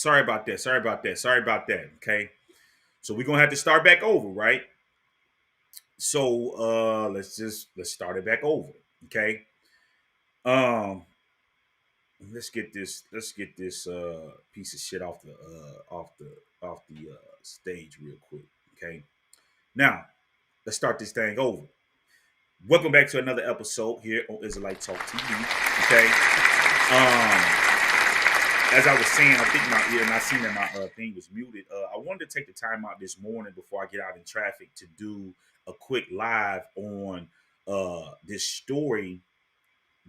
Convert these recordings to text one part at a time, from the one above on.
Sorry about that. Sorry about that. Sorry about that. Okay. So we're gonna have to start back over, right? So let's start it back over. Okay. Um let's get this piece of shit off the stage real quick. Okay. Now, let's start this thing over. Welcome back to another episode here on Israelite Talk TV. Okay. As I was saying, I think I seen that my thing was muted. I wanted to take the time out this morning before I get out in traffic to do a quick live on this story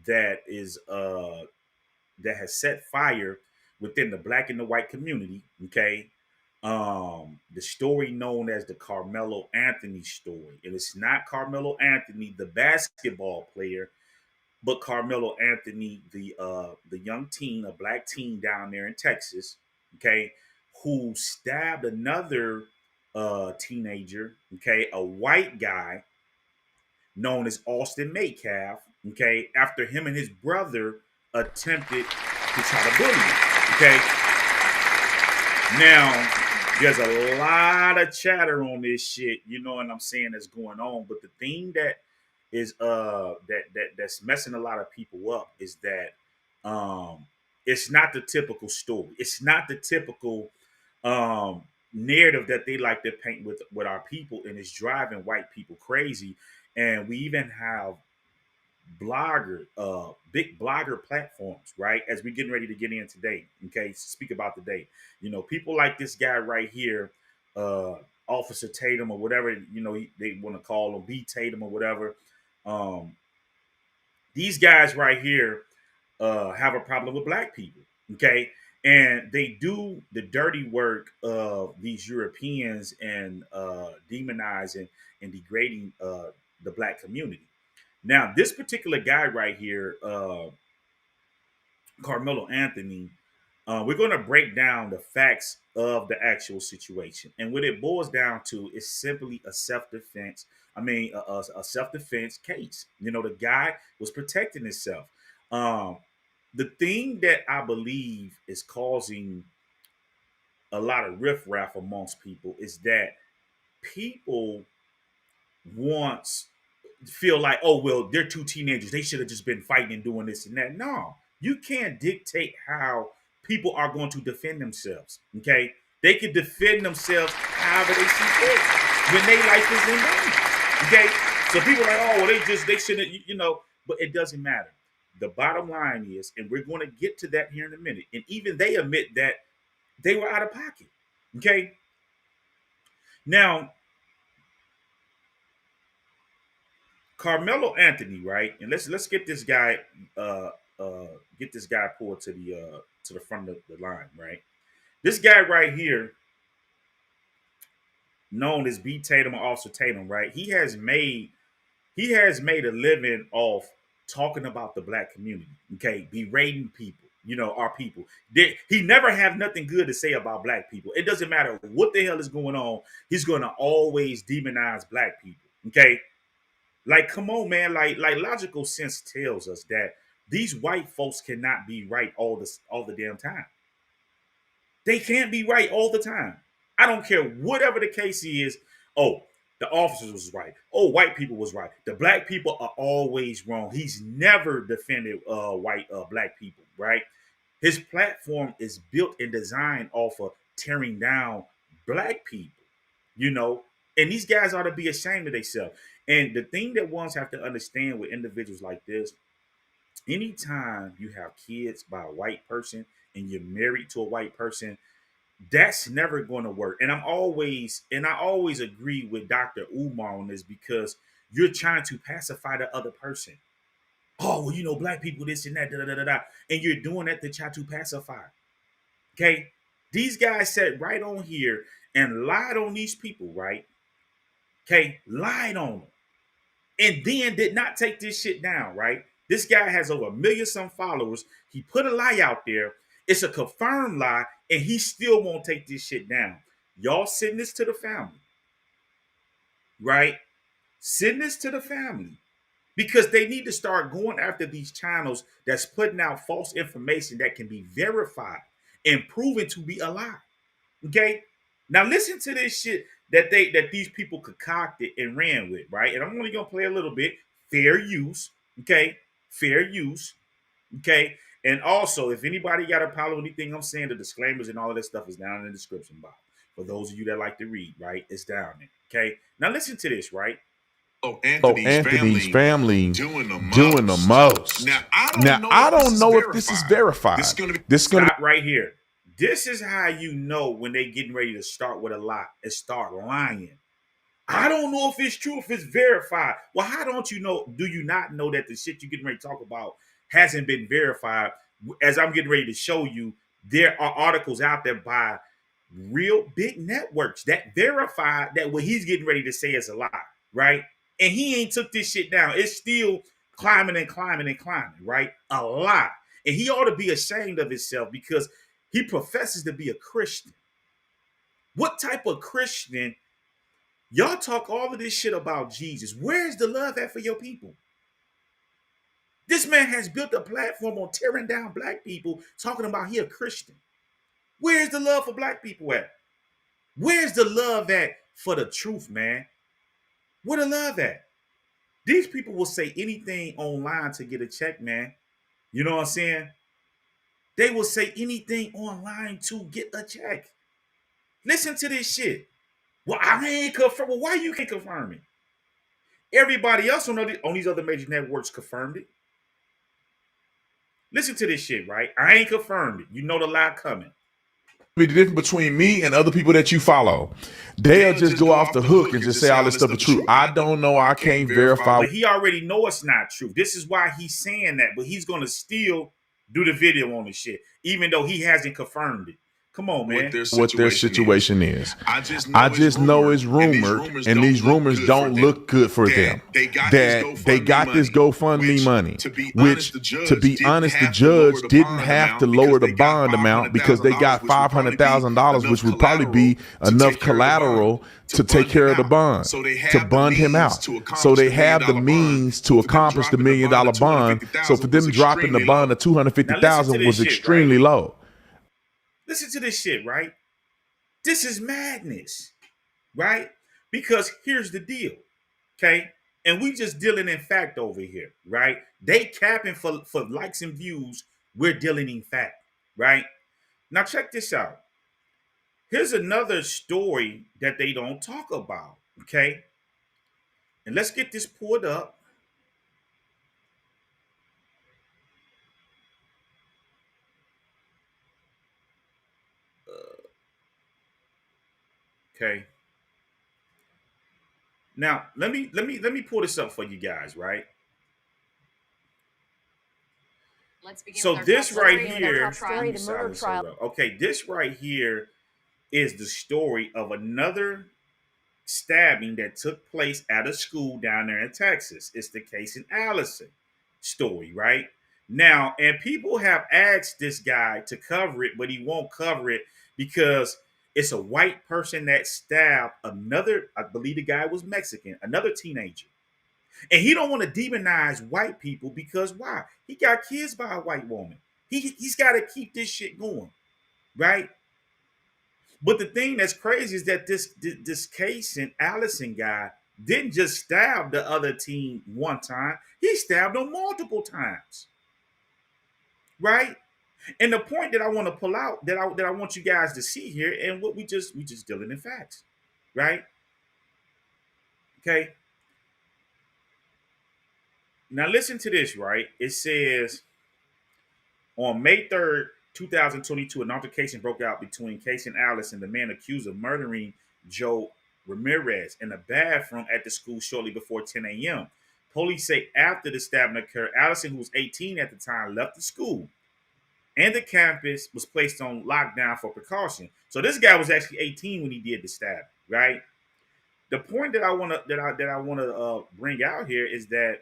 that is that has set fire within the black and the white community. Okay. The story known as the Carmelo Anthony story. And it's not Carmelo Anthony, the basketball player, but Carmelo Anthony, the young teen, a black teen down there in Texas, okay, who stabbed another teenager, okay, a white guy known as Austin Metcalf, okay, after him and his brother attempted to try to bully him, okay. Now, there's a lot of chatter on this shit, you know what I'm saying, that's going on. But the thing that is that's messing a lot of people up is that it's not the typical story. It's not the typical um narrative that they like to paint with our people, and it's driving white people crazy. And we even have big blogger platforms, right? As we're getting ready to get in today, okay, speak about today. You know, people like this guy right here, uh, Officer Tatum or whatever, you know, they want to call him B Tatum or whatever. Um, these guys right here have a problem with black people, okay? And they do the dirty work of these Europeans and demonizing and degrading the black community. Now, this particular guy right here, Carmelo Anthony, we're going to break down the facts of the actual situation. And what it boils down to is simply a self defense. I mean, a self defense case. You know, the guy was protecting himself. Um, the thing that I believe is causing a lot of riffraff amongst people is that people once feel like, oh well, they're two teenagers. They should have just been fighting and doing this and that. No, you can't dictate how people are going to defend themselves. Okay, they can defend themselves however they see fit when their life is in danger. Okay, so people are like, oh, well, they shouldn't, you know, but it doesn't matter. The bottom line is, and we're going to get to that here in a minute. And even they admit that they were out of pocket. Okay, now Carmelo Anthony, right? And let's get this guy uh get this guy pulled to the front of the line, right? This guy right here, known as B Tatum or Officer Tatum, right? He has made a living off talking about the black community, okay, berating people, you know, our people. He never have nothing good to say about black people. It doesn't matter what the hell is going on, he's gonna always demonize black people. Okay, like, come on, man. Like logical sense tells us that these white folks cannot be right all the damn time. They can't be right all the time. I don't care whatever the case is. Oh, the officers was right. Oh, white people was right. The black people are always wrong. He's never defended white black people, right? His platform is built and designed off of tearing down black people, you know. And these guys ought to be ashamed of themselves. And the thing that ones have to understand with individuals like this, anytime you have kids by a white person and you're married to a white person, that's never going to work. And I always agree with Dr. Umar on this, because you're trying to pacify the other person. Oh, well, you know, black people, this and that, da, da, da, da, da. And you're doing that to try to pacify. Okay. These guys sat right on here and lied on these people, right? Okay. Lied on them. And then did not take this shit down, right? This guy has over a million some followers. He put a lie out there. It's a confirmed lie, and he still won't take this shit down. Y'all send this to the family, right? Send this to the family, because they need to start going after these channels that's putting out false information that can be verified. and proven to be a lie. Okay? Now listen to this shit that these people concocted and ran with, right? And I'm only gonna play a little bit. Fair use, okay? Fair use, okay? And also, if anybody got a problem with anything I'm saying, the disclaimers and all of that stuff is down in the description box. For those of you that like to read, right? It's down there. Okay. Now listen to this, right? Oh, Anthony's family doing doing the most. Now, Now, I don't know if this is verified. This is gonna be Stop right here. This is how you know when they getting ready to start with a lie and start lying. I don't know if it's true, if it's verified. Well, how don't you know? Do you not know that the shit you're getting ready to talk about hasn't been verified? As I'm getting ready to show you, there are articles out there by real big networks that verify that what he's getting ready to say is a lie, right? And he ain't took this shit down. It's still climbing and climbing and climbing, right? A lot. And he ought to be ashamed of himself because he professes to be a Christian. What type of Christian? Y'all talk all of this shit about Jesus. Where's the love at for your people? This man has built a platform on tearing down black people, talking about he a Christian. Where's the love for black people at? Where's the love at for the truth, man? Where the love at? These people will say anything online to get a check, man. You know what I'm saying? They will say anything online to get a check. Listen to this shit. Well, I ain't confirmed. Well, why you can't confirm it? Everybody else on these other major networks confirmed it. Listen to this shit, right? I ain't confirmed it. You know the lie coming. The difference between me and other people that you follow, they'll just go off the hook and just say all this stuff is true. I don't know. I can't verify. But he already know it's not true. This is why he's saying that. But he's going to still do the video on this shit, even though he hasn't confirmed it. Come on, man. What their situation is. I just know it's rumored, and these rumors don't look good for them. That they got this GoFundMe money, which, to be honest, the judge didn't have to lower the bond amount because they got $500,000, which would probably be enough collateral to take care of the bond, to bond him out. So they have the means to accomplish the $1 million bond. So for them dropping the bond to $250,000 was extremely low. Listen to this shit, right? This is madness, right? Because here's the deal, okay? And we just dealing in fact over here, right? They capping for likes and views. We're dealing in fact, right? Now check this out. Here's another story that they don't talk about, okay? And let's get this pulled up. Okay. Now let me pull this up for you guys, right? Let's begin So with our this top right story, here, our top trial. The murder trial. okay, this right here is the story of another stabbing that took place at a school down there in Texas. It's the case in Allison story, right? Now, and people have asked this guy to cover it, but he won't cover it because it's a white person that stabbed another, I believe the guy was Mexican, another teenager. And he don't want to demonize white people because why? He got kids by a white woman. He's got to keep this shit going, right? But the thing that's crazy is that this case in Allison guy didn't just stab the other teen one time; he stabbed them multiple times, right? And the point that I want to pull out that I want you guys to see here, and what we just dealing in facts, right? Okay. Now listen to this, right? It says on May 3rd, 2022, an altercation broke out between Case and Alice and the man accused of murdering Joe Ramirez in a bathroom at the school shortly before 10 a.m. Police say after the stabbing occurred, Allison, who was 18 at the time, left the school, and the campus was placed on lockdown for precaution. So this guy was actually 18 when he did the stabbing, right? The point that I want to bring out here is that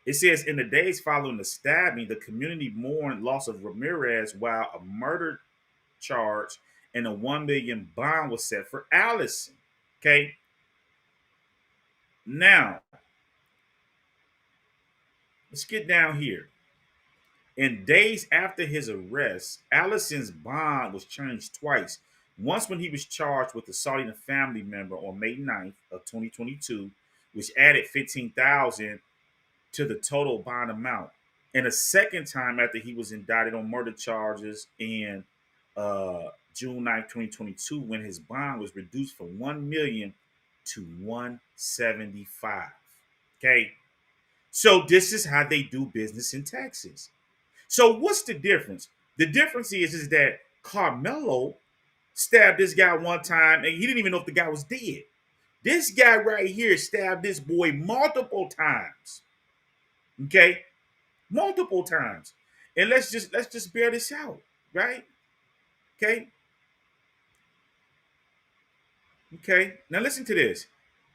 it says in the days following the stabbing, the community mourned loss of Ramirez while a murder charge and a $1 million bond was set for Allison. Okay. Now, let's get down here. In days after his arrest, Allison's bond was changed twice. Once when he was charged with assaulting a family member on May 9th of 2022, which added 15,000 to the total bond amount. And a second time after he was indicted on murder charges in June 9th, 2022, when his bond was reduced from 1 million to 175. Okay. So this is how they do business in Texas. So what's the difference? The difference is that Carmelo stabbed this guy one time and he didn't even know if the guy was dead. This guy right here stabbed this boy multiple times. Okay? Multiple times. And let's just bear this out, right? Okay? Okay. Now listen to this.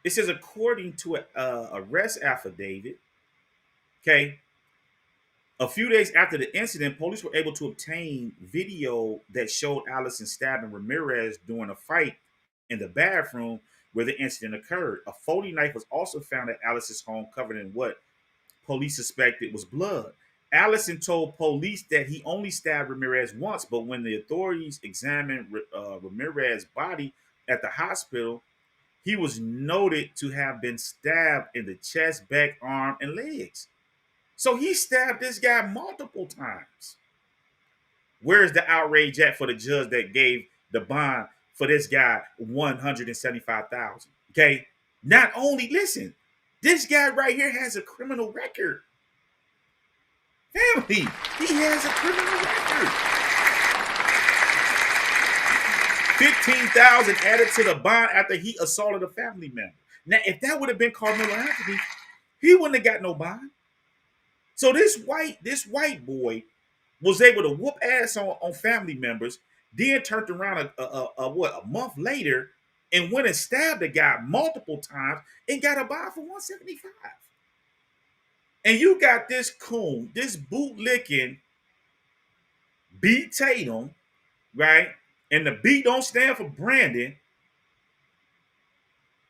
It says according to a arrest affidavit, okay, a few days after the incident, police were able to obtain video that showed Allison stabbing Ramirez during a fight in the bathroom where the incident occurred. A folding knife was also found at Allison's home covered in what police suspected was blood. Allison told police that he only stabbed Ramirez once, but when the authorities examined Ramirez's body at the hospital, he was noted to have been stabbed in the chest, back, arm, and legs. So he stabbed this guy multiple times. Where's the outrage at for the judge that gave the bond for this guy 175,000? Okay. Not only, listen, this guy right here has a criminal record. Family, he has a criminal record. 15,000 added to the bond after he assaulted a family member. Now, if that would have been Carmelo Anthony, he wouldn't have got no bond. So this white boy was able to whoop ass on family members, then turned around a month later and went and stabbed a guy multiple times and got a bond for 175. And you got this coon, this bootlicking B Tatum, right? And the B don't stand for Brandon,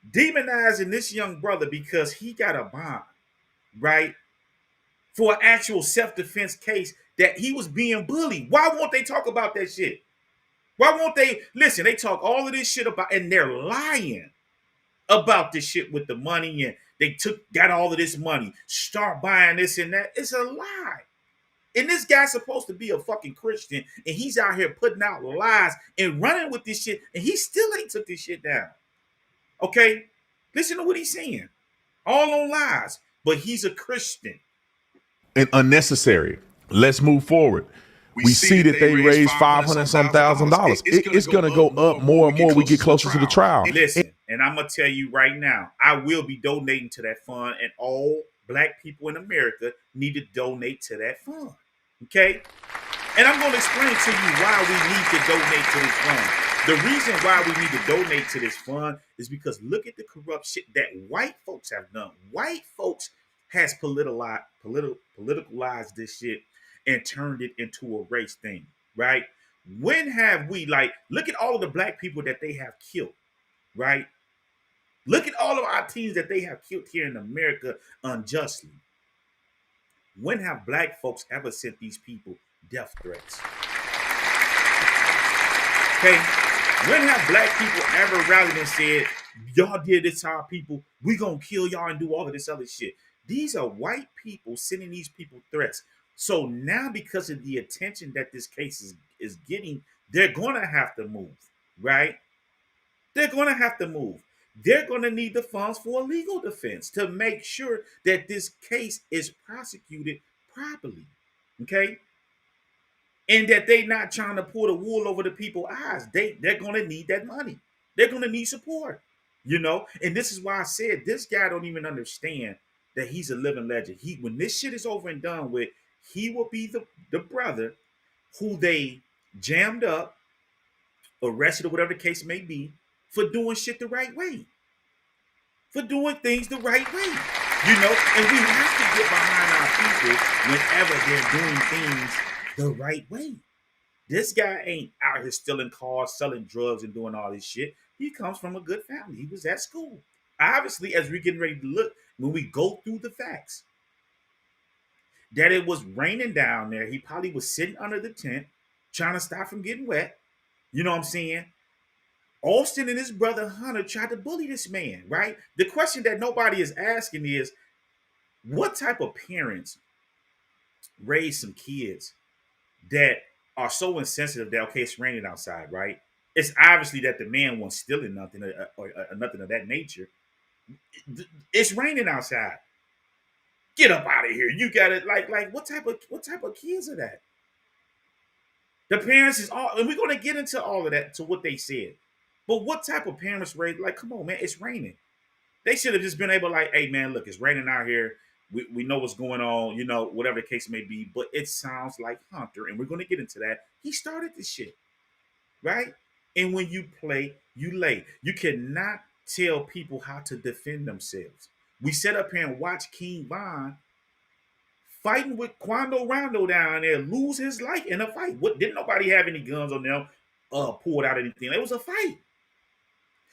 demonizing this young brother because he got a bond, right? For an actual self-defense case that he was being bullied. Why won't they talk about that shit? Why won't they listen? They talk all of this shit about, and they're lying about this shit with the money, and they got all of this money, start buying this and that. It's a lie. And this guy's supposed to be a fucking Christian, and he's out here putting out lies and running with this shit, and he still ain't took this shit down. Okay? Listen to what he's saying. All on lies, but he's a Christian. And unnecessary. Let's move forward. We see that they raised 500 some thousand dollars. It's going to go up more and more. We get closer to the trial. Listen, and I'm going to tell you right now, I will be donating to that fund, and all black people in America need to donate to that fund. Okay? And I'm going to explain to you why we need to donate to this fund. The reason why we need to donate to this fund is because look at the corrupt shit that white folks have done. White folks has politicalized this shit and turned it into a race thing, right? When have we, look at all of the black people that they have killed, right? Look at all of our teens that they have killed here in America unjustly. When have black folks ever sent these people death threats? Okay? When have black people ever rallied and said, y'all did this to our people, we gonna kill y'all and do all of this other shit? These are white people sending these people threats. So now, because of the attention that this case is getting, they're going to have to move, right? They're going to have to move. They're going to need the funds for a legal defense to make sure that this case is prosecuted properly, okay? And that they're not trying to pull the wool over the people's eyes. They're going to need that money. They're going to need support, you know? And this is why I said this guy don't even understand that he's a living legend. When this shit is over and done with, he will be the brother who they jammed up, arrested, or whatever the case may be, for doing shit the right way. For doing things the right way. You know, and we have to get behind our people whenever they're doing things the right way. This guy ain't out here stealing cars, selling drugs, and doing all this shit. He comes from a good family. He was at school. Obviously, as we're getting ready to look, when we go through the facts, that it was raining down there. He probably was sitting under the tent trying to stop from getting wet. You know what I'm saying? Austin and his brother Hunter tried to bully this man, right? The question that nobody is asking is, what type of parents raise some kids that are so insensitive that, okay, it's raining outside, right? It's obviously that the man wasn't stealing nothing or nothing of that nature. It's raining outside. Get up out of here. You got it. Like what type of kids are that? The parents is all, and we're gonna get into all of that to what they said. But what type of parents raise? Like, come on, man, it's raining. They should have just been able, like, hey, man, look, it's raining out here. We know what's going on, whatever the case may be. But it sounds like Hunter, and we're gonna get into that. He started this shit, right? And when you play, you lay. You cannot tell people how to defend themselves. We sat up here and watched King Von fighting with Quando Rondo down there, lose his life in a fight. What, didn't nobody have any guns on them, pulled out anything? It was a fight.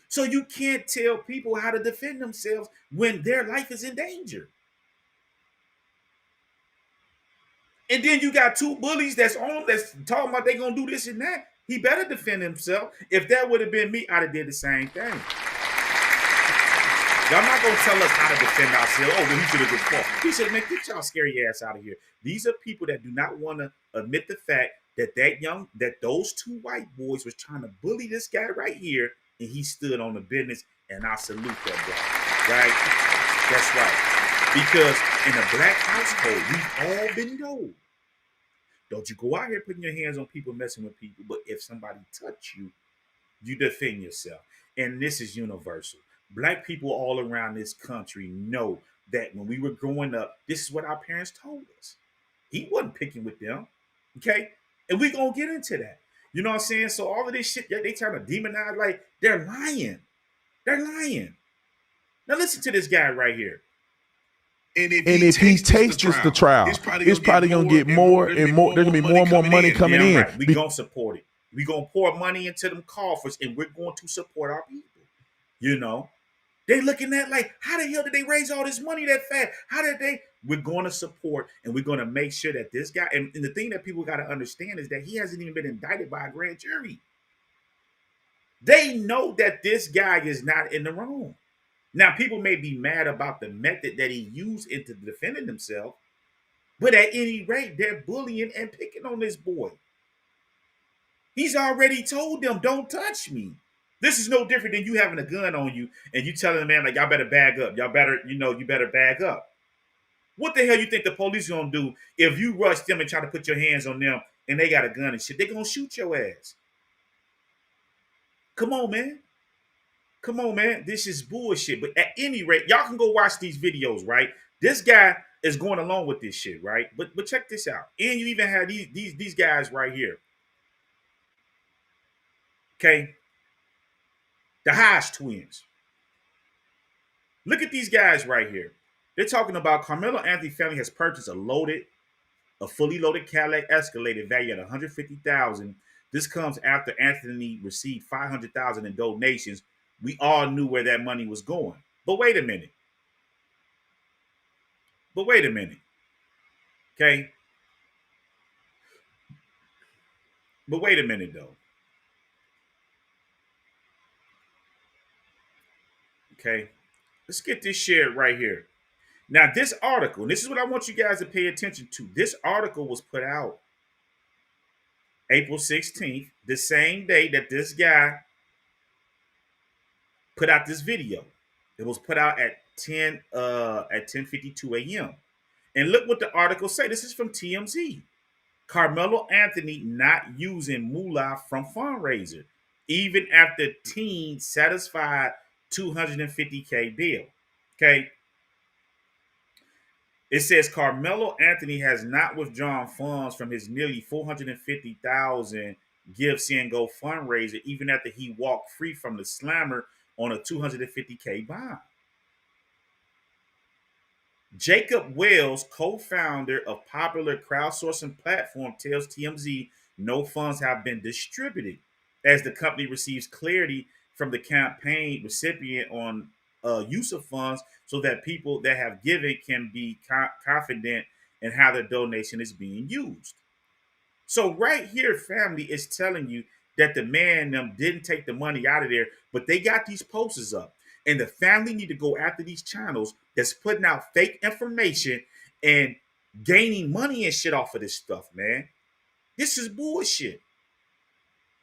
So you can't tell people how to defend themselves when their life is in danger. And then you got two bullies that's talking about they gonna do this and that. He better defend himself. If that would have been me, I'd have did the same thing. Y'all not gonna tell us how to defend ourselves. Oh, well, he should have just fought. He said, man, get y'all scary ass out of here. These are people that do not want to admit the fact that those two white boys was trying to bully this guy right here, and he stood on the business, and I salute that guy. Right? That's right. Because in a black household, we've all been told, don't you go out here putting your hands on people, messing with people, but if somebody touch you, you defend yourself. And this is universal. Black people all around this country know that when we were growing up, this is what our parents told us. He wasn't picking with them. Okay? And we're going to get into that. You know what I'm saying? So all of this shit, they trying to demonize, like, they're lying. They're lying. Now listen to this guy right here. And if he tastes the trial, it's probably gonna get more and more. There's gonna be more and more money coming in. Right. We're gonna support it. We're gonna pour money into them coffers, and we're going to support our people. They looking at like, how the hell did they raise all this money that fast? How did they? We're going to support, and we're going to make sure that this guy. And the thing that people got to understand is that he hasn't even been indicted by a grand jury. They know that this guy is not in the wrong. Now, people may be mad about the method that he used into defending himself, but at any rate, they're bullying and picking on this boy. He's already told them, don't touch me. This is no different than you having a gun on you and you telling the man, like, y'all better bag up. Y'all better, you better bag up. What the hell you think the police gonna do if you rush them and try to put your hands on them and they got a gun and shit? They gonna shoot your ass. Come on, man. Come on, man. This is bullshit. But at any rate, y'all can go watch these videos, right? This guy is going along with this shit, right? But check this out. And you even have these guys right here. Okay. The Hodge twins. Look at these guys right here. They're talking about Carmelo Anthony family has purchased a fully loaded Cadillac Escalade valued at $150,000. This comes after Anthony received $500,000 in donations. We all knew where that money was going. But wait a minute. Okay? But wait a minute, though. Okay? Let's get this shared right here. Now, this article, and this is what I want you guys to pay attention to. This article was put out April 16th, the same day that this guy put out this video. It was put out at 10:52 a.m. And look what the article say. This is from TMZ. Carmelo Anthony not using moolah from fundraiser, even after teen satisfied $250K bill. Okay. It says Carmelo Anthony has not withdrawn funds from his nearly $450,000 Give Send Go fundraiser, even after he walked free from the slammer on a $250K bond. Jacob Wells, co-founder of popular crowdsourcing platform, tells TMZ no funds have been distributed as the company receives clarity from the campaign recipient on use of funds so that people that have given can be confident and how the donation is being used. So right here, family is telling you that the man them didn't take the money out of there, but they got these posters up. And the family need to go after these channels that's putting out fake information and gaining money and shit off of this stuff, man. This is bullshit.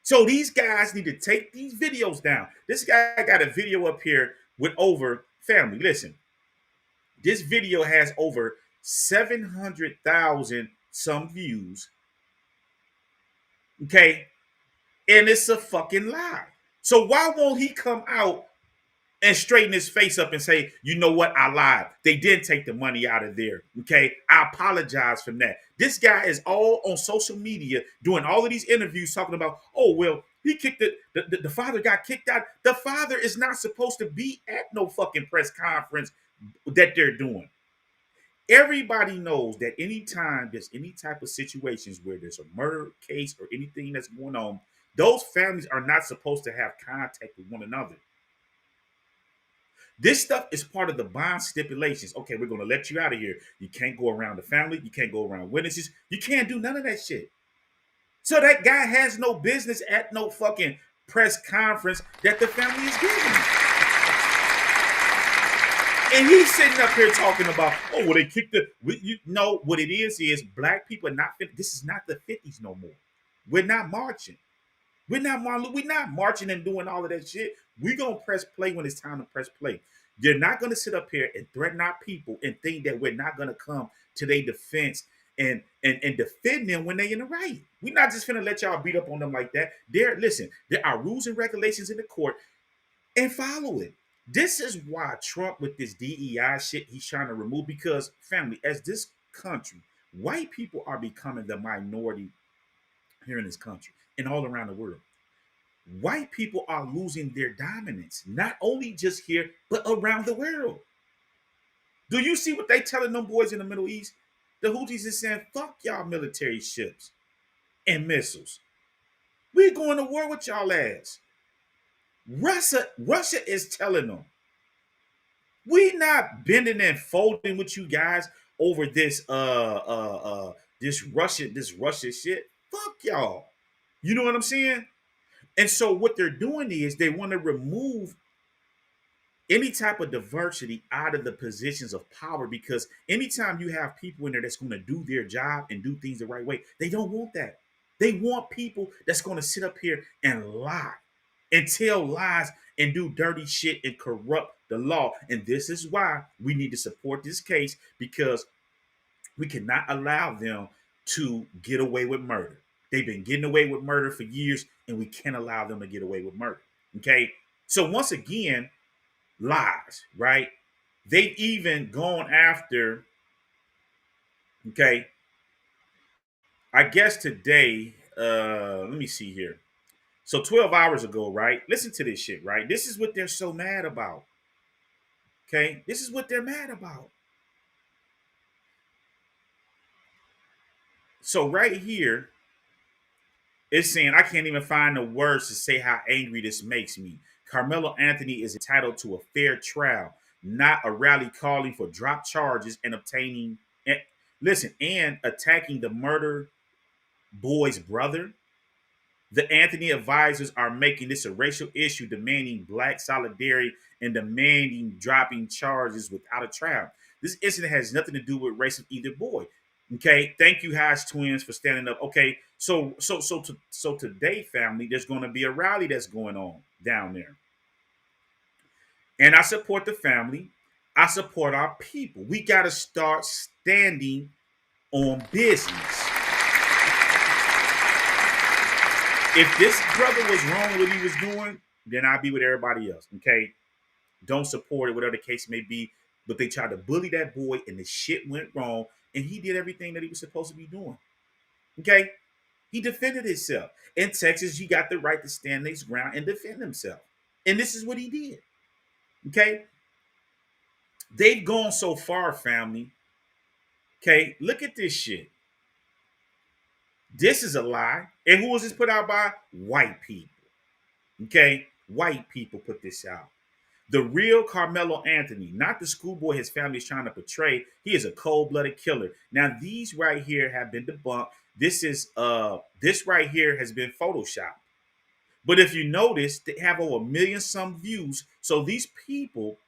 So these guys need to take these videos down. This guy got a video up here with over family. Listen, this video has over 700,000 some views. Okay, and it's a fucking lie. So why won't he come out and straighten his face up and say, you know what, I lied. They did take the money out of there. Okay, I apologize for that. This guy is all on social media doing all of these interviews talking about, oh, well, he kicked the father got kicked out. The father is not supposed to be at no fucking press conference that they're doing. Everybody knows that anytime there's any type of situations where there's a murder case or anything that's going on, those families are not supposed to have contact with one another. This stuff is part of the bond stipulations. Okay, we're going to let you out of here. You can't go around the family. You can't go around witnesses. You can't do none of that shit. So that guy has no business at no fucking press conference that the family is giving. And he's sitting up here talking about, oh, well, they kicked the. No, what it is black people are not. This is not the 50s no more. We're not marching. We're not marching and doing all of that shit. We're going to press play when it's time to press play. You're not going to sit up here and threaten our people and think that we're not going to come to their defense and defend them when they're in the right. We're not just going to let y'all beat up on them like that. Listen, there are rules and regulations in the court, and follow it. This is why Trump with this DEI shit he's trying to remove, because family, as this country, white people are becoming the minority here in this country and all around the world. White people are losing their dominance, not only just here, but around the world. Do you see what they telling them boys in the Middle East? The Houthis is saying, fuck y'all military ships and missiles. We're going to war with y'all ass. Russia is telling them, we not bending and folding with you guys over this Russia shit. Fuck y'all. You know what I'm saying? And so what they're doing is they want to remove any type of diversity out of the positions of power, because anytime you have people in there that's going to do their job and do things the right way, they don't want that. They want people that's going to sit up here and lie and tell lies and do dirty shit and corrupt the law. And this is why we need to support this case, because we cannot allow them to get away with murder. They've been getting away with murder for years, and we can't allow them to get away with murder. Okay? So once again, lies, right? They've even gone after, okay, I guess today, let me see here. So 12 hours ago, right? Listen to this shit, right? This is what they're so mad about. Okay? This is what they're mad about. So right here, it's saying, I can't even find the words to say how angry this makes me. Carmelo Anthony is entitled to a fair trial, not a rally calling for drop charges and obtaining, and attacking the murder boy's brother. The Anthony advisors are making this a racial issue, demanding black solidarity and demanding dropping charges without a trial. This incident has nothing to do with race of either boy. Okay, thank you, Hash Twins, for standing up. Okay, so today, family, there's going to be a rally that's going on down there, and I support the family. I support our people. We got to start standing on business. If this brother was wrong what he was doing, then I'd be with everybody else. Okay, don't support it, whatever the case may be. But they tried to bully that boy, and the shit went wrong. And he did everything that he was supposed to be doing. Okay? He defended himself. In Texas, he got the right to stand his ground and defend himself. And this is what he did. Okay? They've gone so far, family. Okay? Look at this shit. This is a lie. And who was this put out by? White people. Okay? White people put this out. The real Carmelo Anthony, not the schoolboy his family is trying to portray. He is a cold-blooded killer. Now, these right here have been debunked. This right here has been photoshopped. But if you notice, they have over a million some views. So these people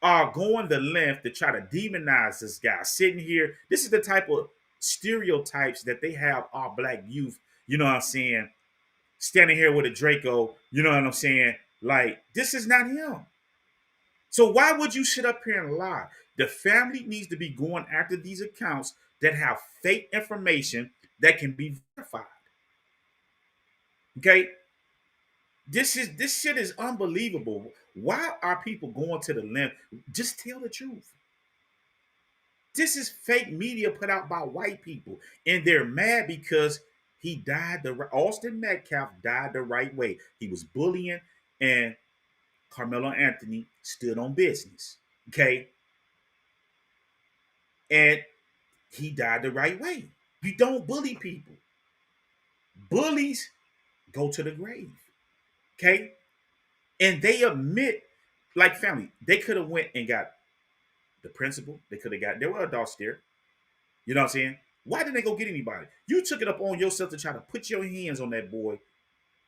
are going the length to try to demonize this guy sitting here. This is the type of stereotypes that they have our black youth, you know what I'm saying, standing here with a Draco, you know what I'm saying? Like, this is not him. So why would you sit up here and lie? The family needs to be going after these accounts that have fake information that can be verified. Okay? This shit is unbelievable. Why are people going to the length? Just tell the truth. This is fake media put out by white people, and they're mad because he died Austin Metcalf died the right way. He was bullying, and Carmelo Anthony stood on business. Okay, and he died the right way. You don't bully people. Bullies go to the grave. Okay, and they admit, like family, they could have went and got the principal. They could have got. There were adults there. You know what I'm saying? Why didn't they go get anybody? You took it up on yourself to try to put your hands on that boy,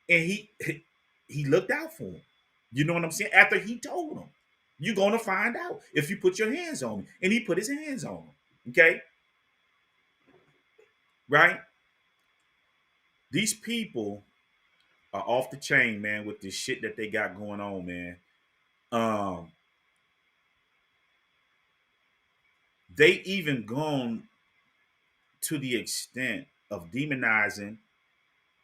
and he looked out for him. You know what I'm saying? After he told him, you're gonna find out if you put your hands on him, and he put his hands on him. Okay, right? These people are off the chain, man, with this shit that they got going on, man. Um, they even gone to the extent of demonizing.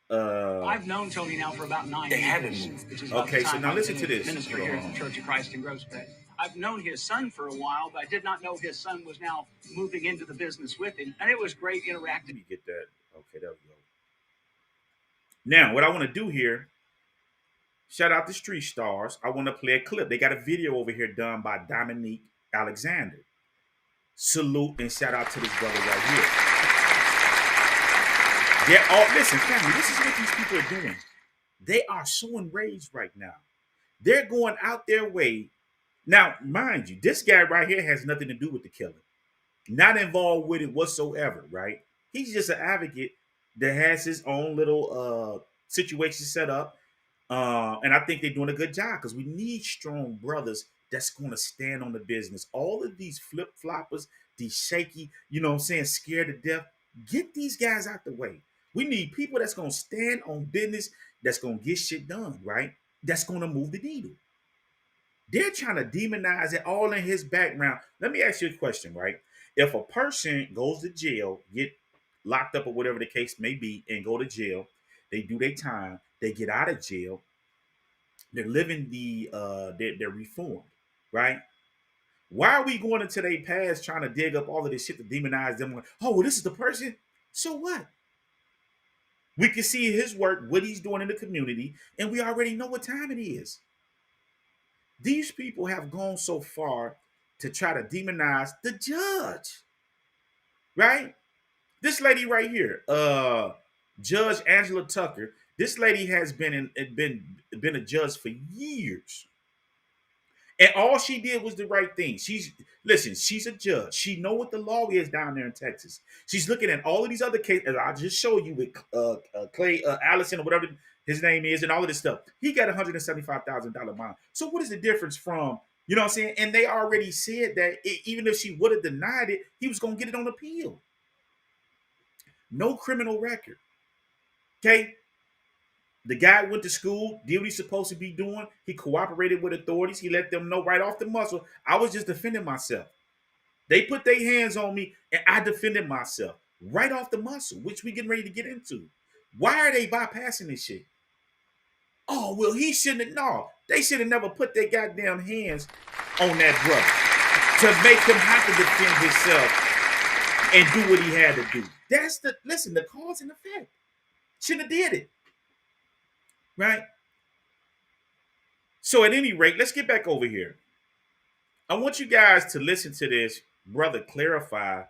I've known Tony now for about 9 years, which is about Okay, the so time now I've listen been to in this. ministry here at the Church of Christ in Grosse Bay. I've known his son for a while, but I did not know his son was now moving into the business with him, and it was great Let interacting. me get that. Okay, there we go. Now, what I want to do here, shout out to Street Stars. I want to play a clip. They got a video over here done by Dominique Alexander. Salute and shout out to this brother right here. They're all, listen, family, this is what these people are doing. They are so enraged right now. They're going out their way. Now, mind you, this guy right here has nothing to do with the killing. Not involved with it whatsoever, right? He's just an advocate that has his own little situation set up. And I think they're doing a good job because we need strong brothers that's going to stand on the business. All of these flip floppers, these shaky, you know what I'm saying, scared to death, get these guys out the way. We need people that's going to stand on business, that's going to get shit done, right? That's going to move the needle. They're trying to demonize it all in his background. Let me ask you a question, right? If a person goes to jail, get locked up or whatever the case may be, and go to jail, they do their time, they get out of jail, they're living they're reformed, right? Why are we going into their past trying to dig up all of this shit to demonize them? Oh, well, this is the person. So what? We can see his work, what he's doing in the community, and we already know what time it is. These people have gone so far to try to demonize the judge, right? This lady right here, Judge Angela Tucker. This lady has been a judge for years, and all she did was the right thing. She's a judge. She know what the law is down there in Texas. She's looking at all of these other cases. I just showed you with Clay Allison or whatever his name is, and all of this stuff. He got $175,000 bond. So what is the difference from, you know what I'm saying? And they already said that even if she would have denied it, he was gonna get it on appeal. No criminal record. Okay. The guy went to school, did what he's supposed to be doing. He cooperated with authorities. He let them know right off the muscle. I was just defending myself. They put their hands on me, and I defended myself right off the muscle, which we getting ready to get into. Why are they bypassing this shit? Oh, well, he shouldn't have. No, they should have never put their goddamn hands on that brother to make him have to defend himself and do what he had to do. That's the cause and effect. Shouldn't have did it. Right? So at any rate, let's get back over here. I want you guys to listen to this brother clarify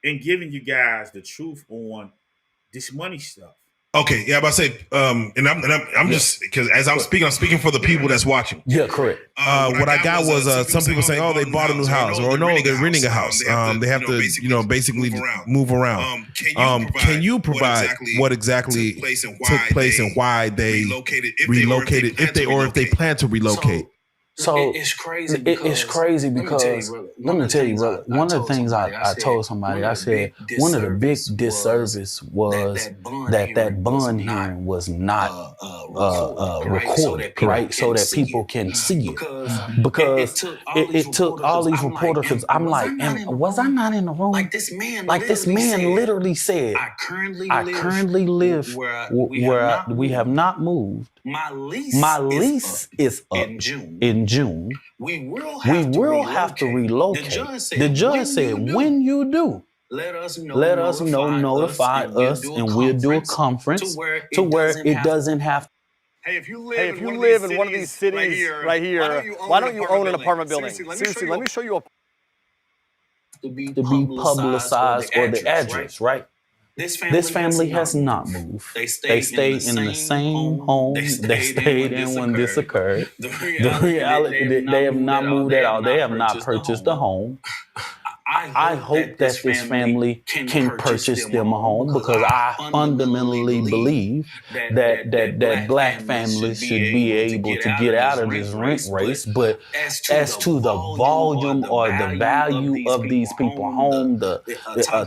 and giving you guys the truth on this money stuff. Okay, yeah, I'm about to say, I'm just because as I'm speaking for the people that's watching. Yeah, correct. What I got was some people saying, "Oh, they bought a new house," or "No, they're renting a house." They have to, basically move around. Can you provide what exactly took place and why they relocated, if they plan to relocate? So it's crazy. It's crazy because let me tell you, brother. One of the things I told somebody, I said one of the big disservice was that bond hearing was not recorded, right? So that people can see it. Because it took all these reporters. Because I'm like, was I not in the room? Like this man literally said, I currently live where we have not moved. My My lease is up in June. We will have to relocate. The judge said, when you do, let us know, notify us, and we'll do a conference to where it doesn't have. Hey, if you live in one of these cities right here, why don't you own an apartment building? Seriously, let me show you a to be publicized or the address, right? This family has not moved. They stayed in the same home they stayed in when this occurred. The reality, they have not moved at all. They have not purchased a home. I hope that this family can purchase them a home, because I fundamentally believe that black families should be able to get out of this rent race. But as to the volume or the value of these people home,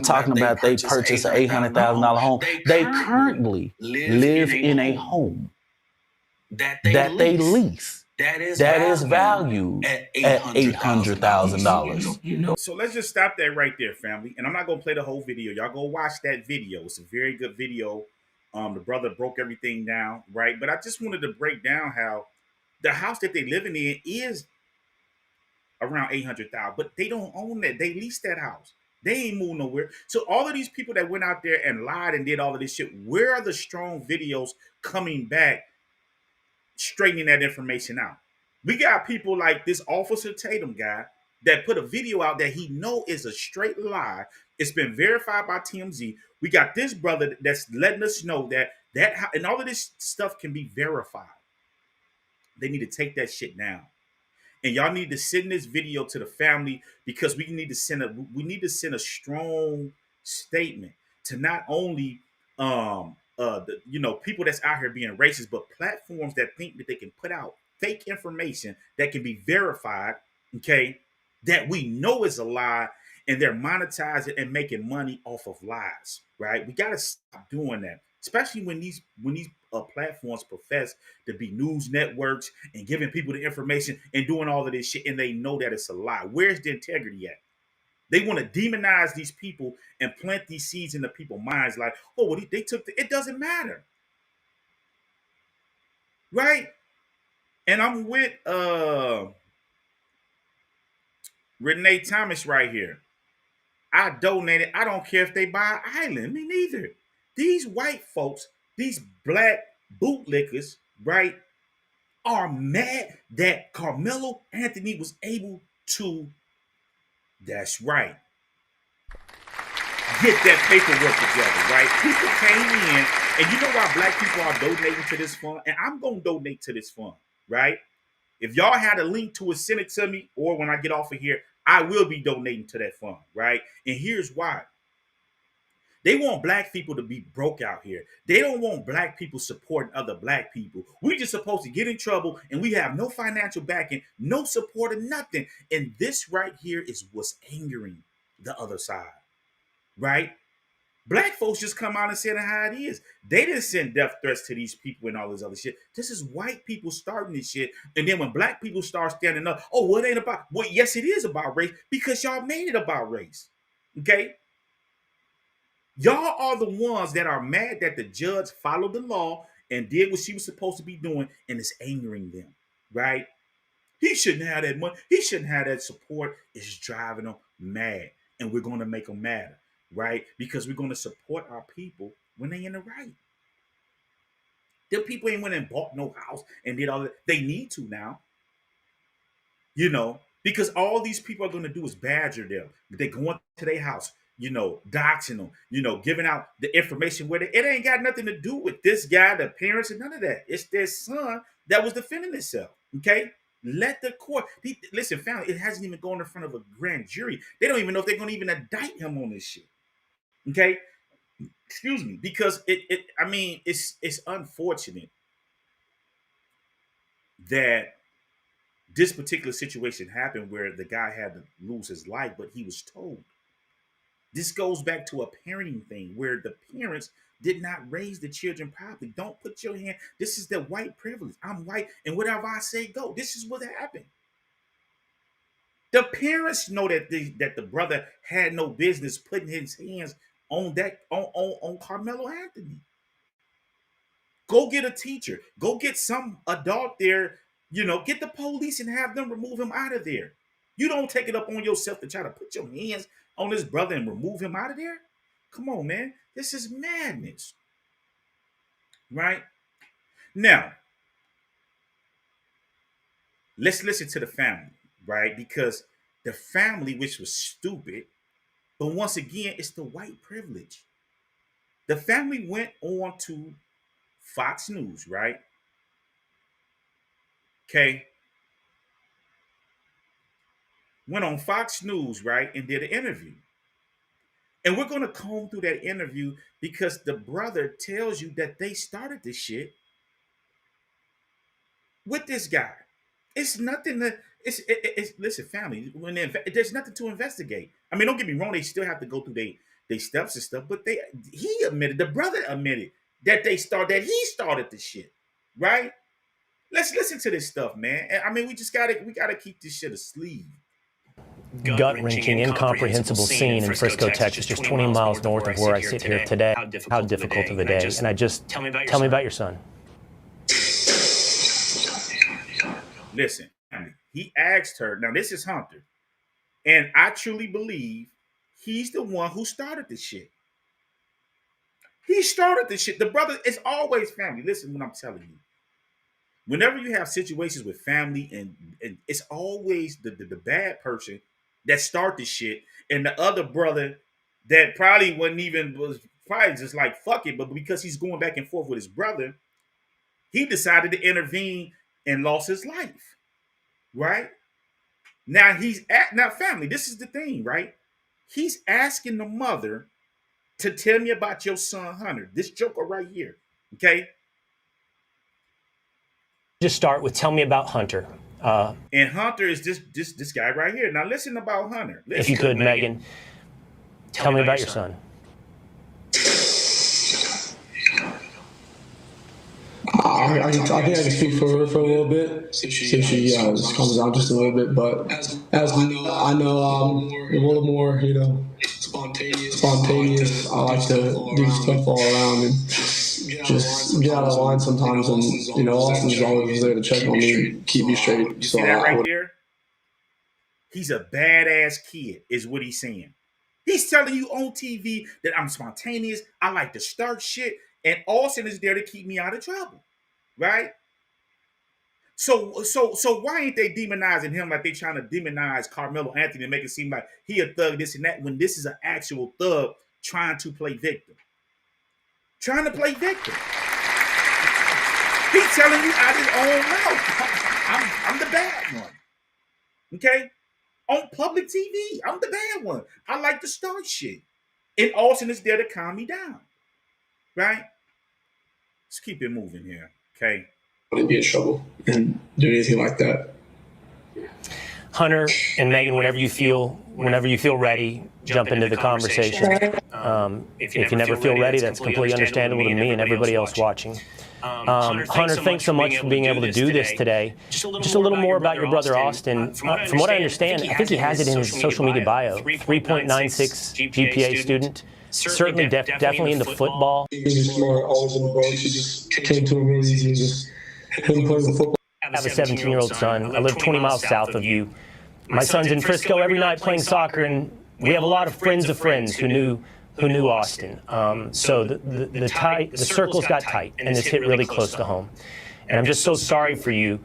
talking about they purchased an $800,000 home, they currently live in a home that they lease. That is valued at $800,000. So let's just stop that right there, family. And I'm not gonna play the whole video. Y'all go watch that video. It's a very good video. The brother broke everything down, right? But I just wanted to break down how the house that they living in is around 800,000, but they don't own that. They lease that house. They ain't moved nowhere. So all of these people that went out there and lied and did all of this shit, where are the strong videos coming back, straightening that information out? We got people like this Officer Tatum guy that put a video out that he know is a straight lie. It's been verified by TMZ. We got this brother that's letting us know that and all of this stuff can be verified. They need to take that shit down. And y'all need to send this video to the family, because we need to send a strong statement to not only people that's out here being racist, but platforms that think that they can put out fake information that can be verified, okay, that we know is a lie, and they're monetizing and making money off of lies, right? We got to stop doing that, especially when these platforms profess to be news networks and giving people the information and doing all of this shit, and they know that it's a lie. Where's the integrity at? They want to demonize these people and plant these seeds in the people's minds like, oh, well, they took it doesn't matter. Right? And I'm with Renee Thomas right here. I donated. I don't care if they buy an island. Me neither. These white folks, these black bootlickers, right, are mad that Carmelo Anthony was able to, that's right, get that paperwork together, right? People came in, and you know why black people are donating to this fund? And I'm going to donate to this fund, right? If y'all had a link to it, send it to me, or when I get off of here, I will be donating to that fund, right? And here's why. They want black people to be broke out here. They don't want black people supporting other black people. We just supposed to get in trouble, and we have no financial backing, no support, or nothing. And this right here is what's angering the other side, right? Black folks just come out and say how it is. They didn't send death threats to these people and all this other shit. This is white people starting this shit. And then when black people start standing up, oh, well, it ain't about, well, yes, it is about race, because y'all made it about race. Okay? Y'all are the ones that are mad that the judge followed the law and did what she was supposed to be doing, and it's angering them, right? He shouldn't have that money. He shouldn't have that support. It's driving them mad, and we're going to make them mad, right? Because we're going to support our people when they in the right. Them people ain't went and bought no house and did all that. They need to now, because all these people are going to do is badger them. They go into their house. doxing them, giving out the information where it ain't got nothing to do with this guy, the parents, and none of that. It's their son that was defending himself. Okay? Let the court listen, family, it hasn't even gone in front of a grand jury. They don't even know if they're gonna even indict him on this shit. Okay? Excuse me, because it's unfortunate that this particular situation happened where the guy had to lose his life, but he was told. This goes back to a parenting thing where the parents did not raise the children properly. Don't put your hand. This is the white privilege. I'm white, and whatever I say, go. This is what happened. The parents know that the brother had no business putting his hands on Carmelo Anthony. Go get a teacher. Go get some adult there. Get the police and have them remove him out of there. You don't take it up on yourself to try to put your hands on this brother and remove him out of there. Come on, man. This is madness. Right? Now, let's listen to the family, right? Because the family, which was stupid, but once again, it's the white privilege. The family went on to Fox News, right? Okay. Went on Fox News, right, and did an interview. And we're going to comb through that interview because the brother tells you that they started this shit with this guy. It's nothing to, listen, family, there's nothing to investigate. I mean, don't get me wrong, they still have to go through they steps and stuff, but the brother admitted that he started the shit, right? Let's listen to this stuff, man. I mean, we gotta keep this shit asleep. Gut-wrenching, incomprehensible scene in Frisco, Texas, just 20 miles north of where I sit here today. How difficult of a day. And I just, tell me about your son. Listen, he asked her, now this is Hunter, and I truly believe he's the one who started this shit. He started this shit. The brother is always family. Listen what I'm telling you. Whenever you have situations with family and it's always the bad person that start the shit and the other brother that probably was probably just like fuck it, but because he's going back and forth with his brother, he decided to intervene and lost his life. Right? Now family, this is the thing, right? He's asking the mother to tell me about your son Hunter. This joker right here. Okay? Just start with tell me about Hunter. And Hunter is this guy right here. Now listen about Hunter. Listen. If you could, Megan, tell me about your son. I think I can speak for her for a little bit. See if she just calms down just a little bit. But as I know, a little more, spontaneous. I like to do stuff all around and just get out of line sometimes. And Austin's always there to check on me, keep me straight. You see that right there? He's a badass kid, is what he's saying. He's telling you on TV that I'm spontaneous. I like to start shit. And Austin is there to keep me out of trouble, right? So why ain't they demonizing him like they trying to demonize Carmelo Anthony and make it seem like he a thug, this and that, when this is an actual thug trying to play victim? Trying to play victim. He's telling you out his own mouth. I'm the bad one. Okay? On public TV, I'm the bad one. I like to start shit. And Austin is there to calm me down. Right? Let's keep it moving here, okay? I wouldn't be in trouble and do anything like that. Hunter and Megan, whenever you feel ready, jump into the conversation. If you never feel ready, that's completely understandable to me and everybody else watching. Hunter, thanks so much for being able to do this today. Just a little more about your brother Austin. From what I understand, I think he has it in his social media bio. 3.96 GPA student. Certainly, definitely into football. He's just more always in the boat. He just came to him really easy. Just him playing football. I have a 17-year-old son. I live 20 miles south of you. My son's in Frisco every night playing soccer, and we have a lot of friends who knew Austin. So the circles got tight, and this hit really close to home. And I'm just so sorry for you.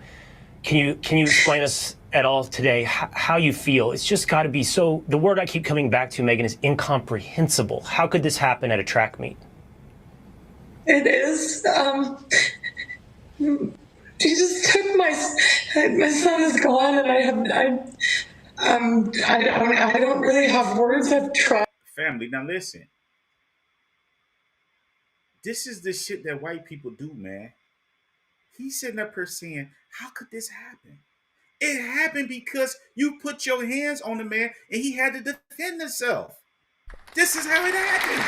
Can you explain us at all today how you feel. It's just got to be so, the word I keep coming back to, Megan, is incomprehensible. How could this happen at a track meet? It is. She just took my son is gone, and I don't really have words. I've tried. Family, now listen. This is the shit that white people do, man. He's sitting up here saying, how could this happen? It happened because you put your hands on the man and he had to defend himself. This is how it happened.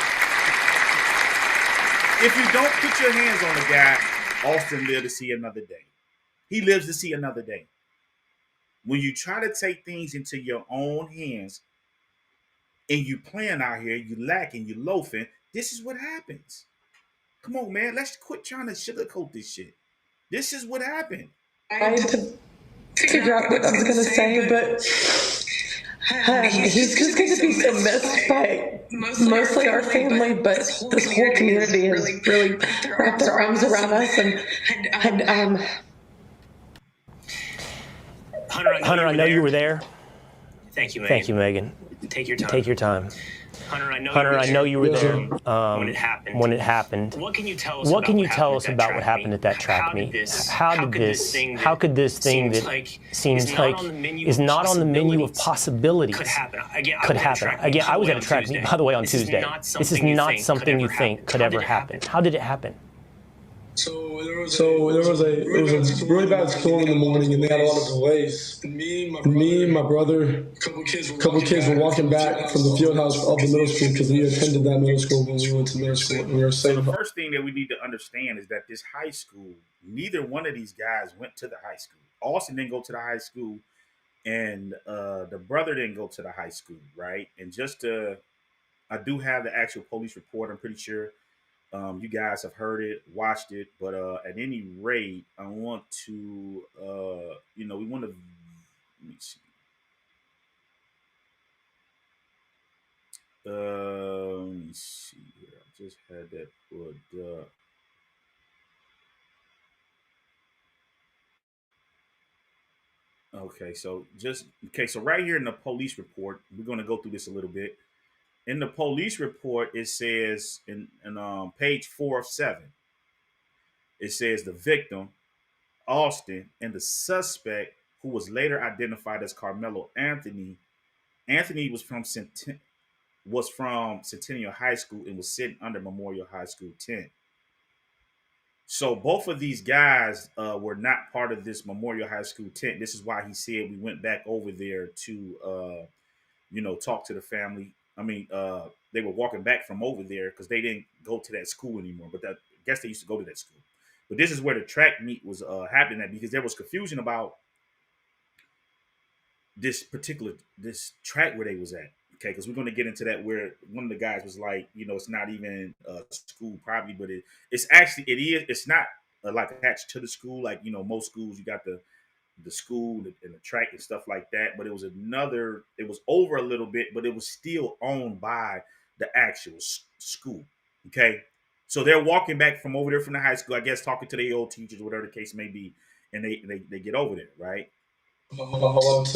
If you don't put your hands on the guy, Austin lived to see another day. He lives to see another day. When you try to take things into your own hands and you playing out here, you lacking, you loafing, this is what happens. Come on, man. Let's quit trying to sugarcoat this shit. This is what happened. I had to figure out what I was going to say, but he's just going to be so missed by mostly our family, but this whole community has really wrapped their arms around us. And Hunter, I know you were there. Thank you, Megan. Thank you, Megan. Take your time. Take your time. Hunter, I know you were there when it happened. What can you tell us about what happened at that track meet? How could this thing that seems like is not on the menu of possibilities could happen? Again, I was at a track meet, by the way, on Tuesday. This is not something you think could ever happen. How did it happen? So there was a really bad storm in the morning, and they had a lot of delays. Me and my brother, a couple kids were walking back from the field house of the middle school because we attended that middle school when we went to middle school, and we were safe. So the first thing that we need to understand is that this high school, neither one of these guys went to the high school. Austin didn't go to the high school, and the brother didn't go to the high school, right? And I do have the actual police report. I'm pretty sure you guys have heard it, watched it, but at any rate, I want to, we want to, let me see. Let me see here. I just had that put up. Okay, so right here in the police report, we're going to go through this a little bit. In the police report, it says in page 4 of 7, it says the victim, Austin, and the suspect, who was later identified as Carmelo Anthony. Anthony was from Centennial High School and was sitting under Memorial High School tent. So both of these guys were not part of this Memorial High School tent. This is why he said we went back over there to, talk to the family. I mean, they were walking back from over there because they didn't go to that school anymore. But I guess they used to go to that school. But this is where the track meet was happening at, because there was confusion about this track where they was at. Okay, because we're going to get into that, where one of the guys was like, it's not even a school probably, but it's not like attached to the school. Like, most schools, you got the school and the track and stuff like that. But it was over a little bit, but it was still owned by the actual school. Okay. So they're walking back from over there from the high school, I guess, talking to their old teachers, whatever the case may be. And they get over there. Right. Old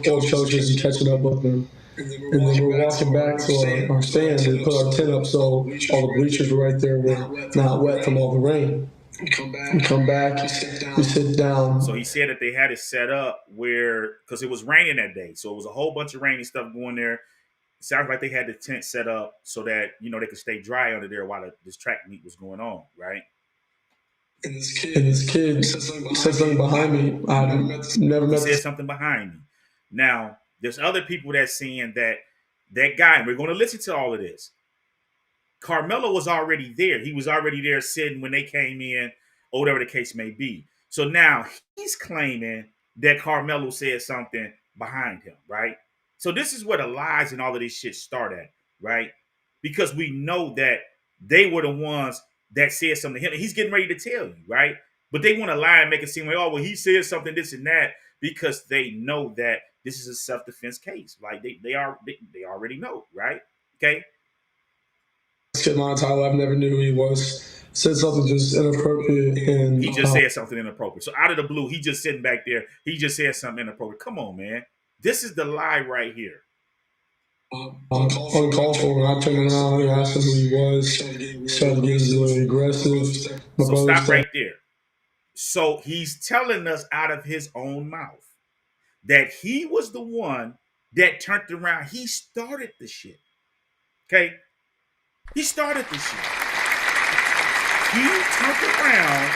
coaches and catching up with them. And then we're walking back to our stands and put our tent up so all the bleachers right there were not wet from all the rain. We come back, we sit down. So he said that they had it set up because it was raining that day. So it was a whole bunch of rainy stuff going there. It sounds like they had the tent set up so that, they could stay dry under there while this track meet was going on, right? And this kid said something behind me. I've never met. He said something behind me. Now, there's other people that's saying that guy, and we're going to listen to all of this. Karmelo was already there. He was already there sitting when they came in, or whatever the case may be. So now he's claiming that Karmelo said something behind him, right? So this is where the lies and all of this shit start at, right? Because we know that they were the ones that said something to him, and he's getting ready to tell you, right? But they want to lie and make it seem like, oh, well, he said something, this and that, because they know that this is a self-defense case. Like they already know, right? Okay. Skip my title. I've never knew who he was. Said something just inappropriate, and he just said something inappropriate. So out of the blue, he just sitting back there. He just said something inappropriate. Come on, man. This is the lie right here. Uncalled for. When I turned around and asked him who he was, he started getting really aggressive. So stop right there. So he's telling us out of his own mouth that he was the one that turned around. He started the shit. Okay? He started the shit. He turned around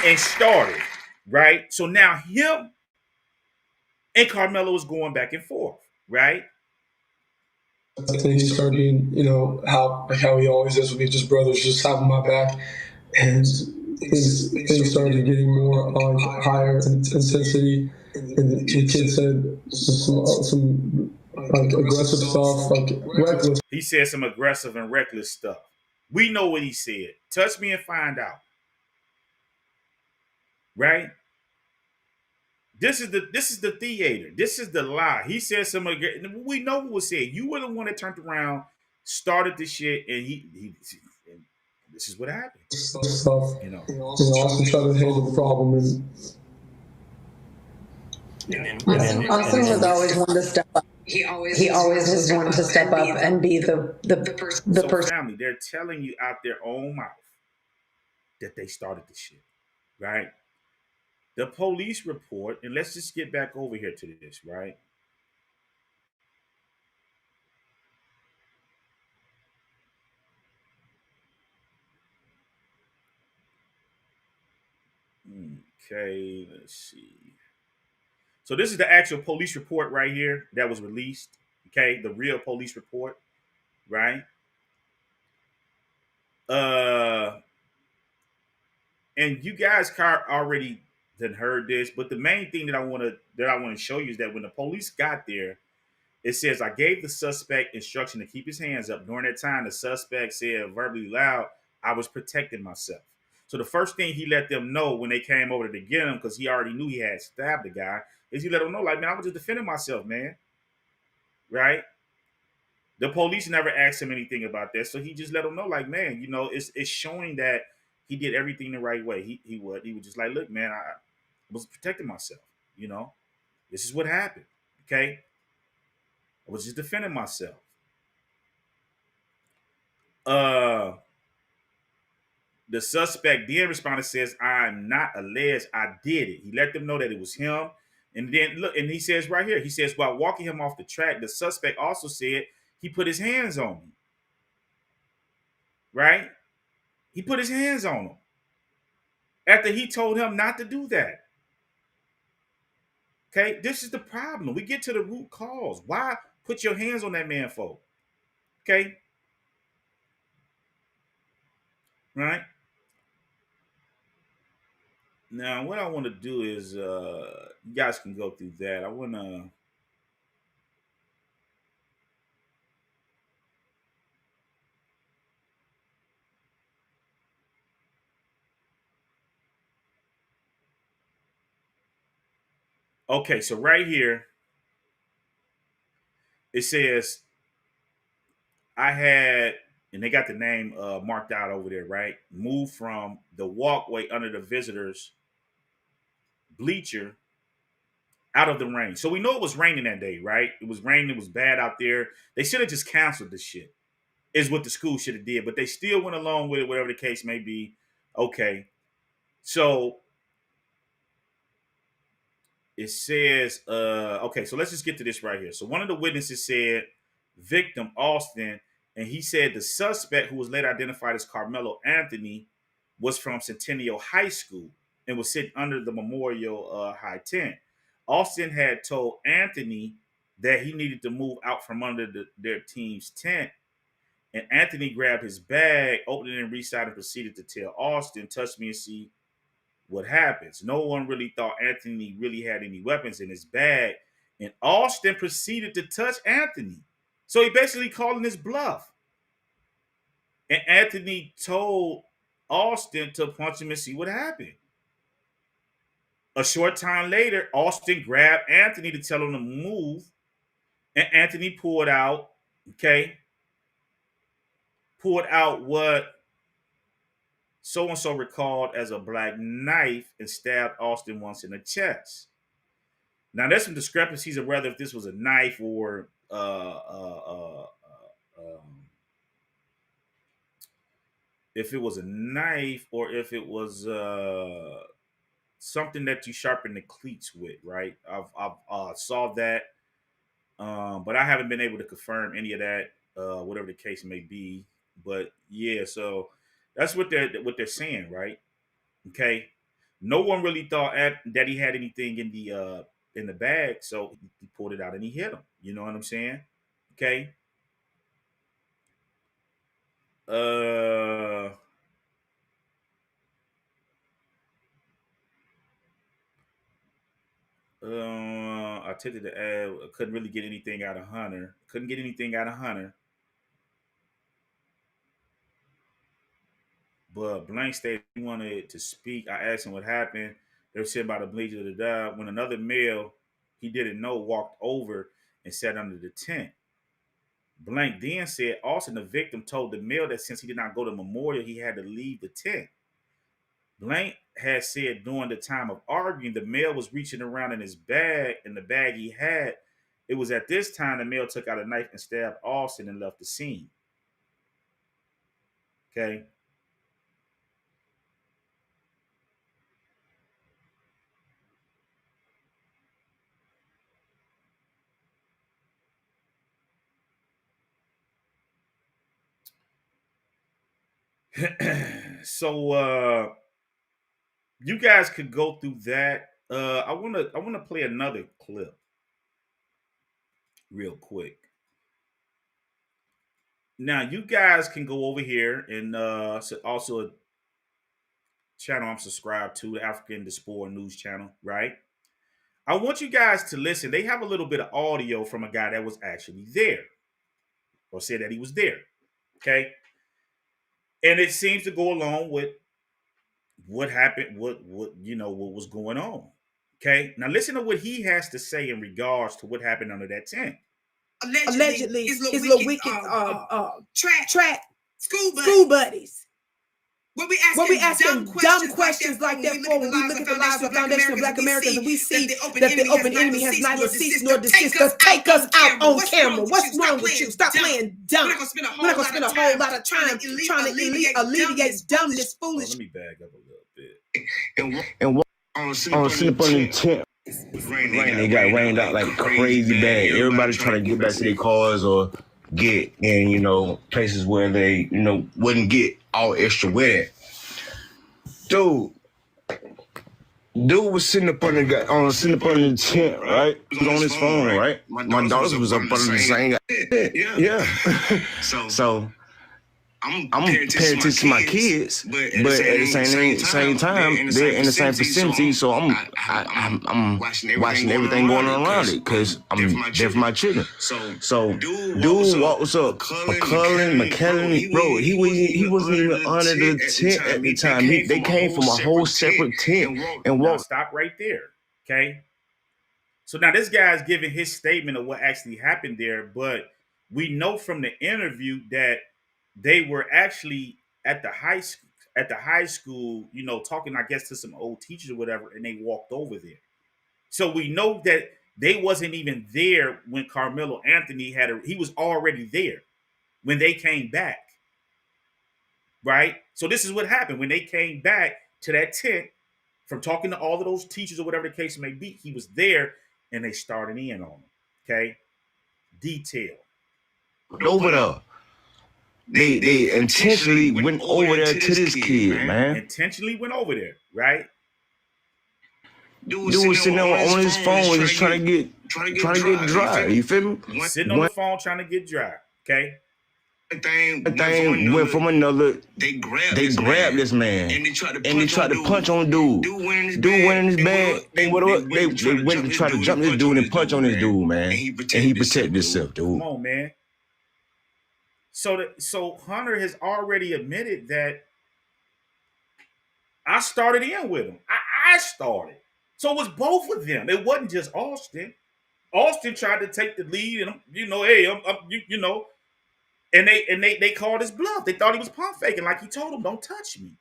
and started, right? So now him and Karmelo is going back and forth, right? I think he started being, how he always is with me, just brothers, just having my back. And things started getting more higher intensity. And the kid said some aggressive stuff, reckless. He said some aggressive and reckless stuff. We know what he said. Touch me and find out. Right? This is the theater. This is the lie. He said some. We know what was said. You were the one that turned around, started the shit, and he and this is what happened. Stuff. Austin tried to handle the problem, Austin was always one to step up. He always was one to step up and be the person. Family, they're telling you out their own mouth that they started the shit, right? The police report, and let's just get back over here to this, right? Okay, let's see. So this is the actual police report right here that was released. Okay, the real police report, right? And you guys already done heard this, but the main thing that I want to show you is that when the police got there, it says, I gave the suspect instruction to keep his hands up. During that time, the suspect said verbally loud, I was protecting myself. So the first thing he let them know when they came over to get him, because he already knew he had stabbed the guy, is he let them know, like, man, I was just defending myself, man. Right? The police never asked him anything about that. So he just let them know, like, man, it's showing that he did everything the right way. He was just like, look, man, I was protecting myself. This is what happened. Okay? I was just defending myself. The suspect then responded, says, I'm not alleged, I did it. He let them know that it was him. And then look, and he says right here, he says, while walking him off the track, the suspect also said he put his hands on me. Right? He put his hands on him after he told him not to do that. Okay, this is the problem. We get to the root cause. Why put your hands on that man for? Okay. Right? Now, what I want to do is, you guys can go through that. I want to. Okay, so right here, it says, I had, and they got the name marked out over there, right? Moved from the walkway under the visitors' bleacher out of the rain. So we know it was raining that day, right? It was raining. It was bad out there. They should have just canceled this shit, is what the school should have did. But they still went along with it, whatever the case may be. Okay. So it says, okay, so let's just get to this right here. So one of the witnesses said, victim Austin, and he said the suspect, who was later identified as Carmelo Anthony, was from Centennial High School and was sitting under the Memorial High tent. Austin had told Anthony that he needed to move out from under their team's tent. And Anthony grabbed his bag, opened it and reached out and proceeded to tell Austin, touch me and see what happens. No one really thought Anthony really had any weapons in his bag. And Austin proceeded to touch Anthony. So he basically calling his bluff. And Anthony told Austin to punch him and see what happened. A short time later, Austin grabbed Anthony to tell him to move. And Anthony pulled out, okay, pulled out what so and so recalled as a black knife and stabbed Austin once in the chest. Now, there's some discrepancies of whether if this was a knife or if it was a knife or if it was something that you sharpen the cleats with, right? I've saw that, but I haven't been able to confirm any of that, whatever the case may be. But yeah, so that's what they're saying, right? Okay, no one really thought that he had anything in the bag, so he pulled it out and he hit him. You know what I'm saying? Okay. Uh, I attempted to add. Couldn't really get anything out of Hunter. Couldn't get anything out of Hunter. But Blank stated he wanted to speak. I asked him what happened. They were sitting by the bleachers of the dog when another male he didn't know walked over and sat under the tent. Blank then said Austin, the victim, told the male that since he did not go to memorial, he had to leave the tent. Blank had said during the time of arguing, the male was reaching around in his bag, in the bag he had. It was at this time the male took out a knife and stabbed Austin and left the scene. Okay. So you guys could go through that. I wanna play another clip real quick. Now you guys can go over here and also a channel I'm subscribed to, the African Diaspora News Channel, right? I want you guys to listen. They have a little bit of audio from a guy that was actually there, or said that he was there. Okay. And it seems to go along with what happened, what was going on. Okay. Now listen to what he has to say in regards to what happened under that tent. Allegedly, his little wicked track school buddies. When we asking dumb questions like that for when we look at the lives of Foundation of Black Americans and we see that the open enemy has neither ceased nor desist to take us out on camera. What's wrong with you? Stop playing dumb. We're not going to spend a whole lot of time trying to alleviate dumbness, foolish. Let me back up a little bit. And what on sitting up on the tent. They got rained out like crazy bad. Everybody trying to get back to their cars or get in, places where they, wouldn't get all extra wet. Dude was sitting up on the tent, right? He was on his phone, right? My daughter was up under the same. Yeah. So I'm paying attention to my kids, but at the same time, they're in the same vicinity. So I'm watching everything going on around it because I'm there for my children. So dude walks up, McKellen, bro. He wasn't even under the tent at the time. They came from a whole separate tent and walked. Stop right there, okay? So now this guy's giving his statement of what actually happened there, but we know from the interview that they were actually at the high school, talking, I guess, to some old teachers or whatever, and they walked over there. So we know that they wasn't even there when Carmelo Anthony he was already there when they came back. Right? So this is what happened. When they came back to that tent from talking to all of those teachers or whatever the case may be, he was there and they started in on him. Okay? Detail. Over there. They intentionally went over there to this kid, man. Intentionally went over there, right? Dude was sitting on his phone just trying to get dry. You feel me? Sitting on the phone trying to get dry. Okay. The thing went from another. They grabbed this man and they tried to punch on dude. Dude went in his bag. They went to try to jump this dude and punch on this dude, man. And he protected himself, dude. Come on, man. So Hunter has already admitted that I started in with him. I started. So it was both of them. It wasn't just Austin. Austin tried to take the lead, and hey, And they called his bluff. They thought he was pump faking, like he told them, "Don't touch me."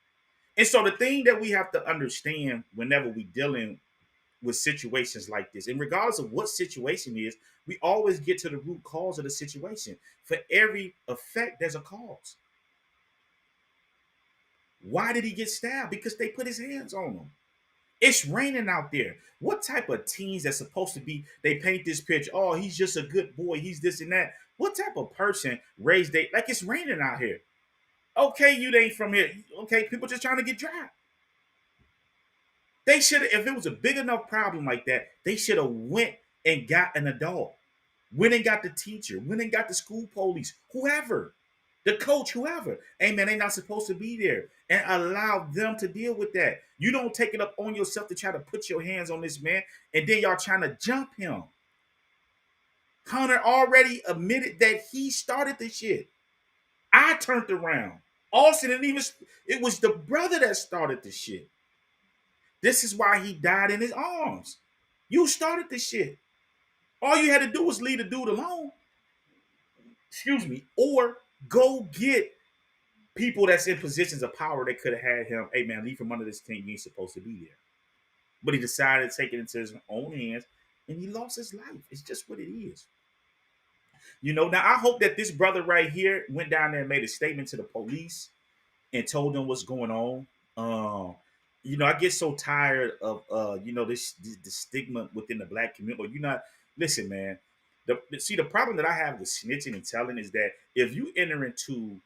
And so the thing that we have to understand whenever we dealing with situations like this, and regardless of what situation is, we always get to the root cause of the situation. For every effect, there's a cause. Why did he get stabbed? Because they put his hands on him. It's raining out there. What type of teens that's supposed to be? They paint this picture. Oh, he's just a good boy. He's this and that. What type of person raised they like? It's raining out here. Okay, you ain't from here. Okay, people just trying to get dry. They should have, if it was a big enough problem like that, they should have went and got an adult. Went and got the teacher. Went and got the school police. Whoever. The coach, whoever. Hey man, they not supposed to be there. And allow them to deal with that. You don't take it up on yourself to try to put your hands on this man, and then y'all trying to jump him. Hunter already admitted that he started the shit. I turned around. Austin didn't even, it was the brother that started the shit. This is why he died in his arms. You started the shit. All you had to do was leave the dude alone. Excuse me. Or go get people that's in positions of power that could have had him. Hey man, leave him under this tent. You ain't supposed to be there. But he decided to take it into his own hands, and he lost his life. It's just what it is. You know, now I hope that this brother right here went down there and made a statement to the police and told them what's going on. You know, I get so tired of you know, this the stigma within the black community. You're not, listen, man. The problem that I have with snitching and telling is that if you enter into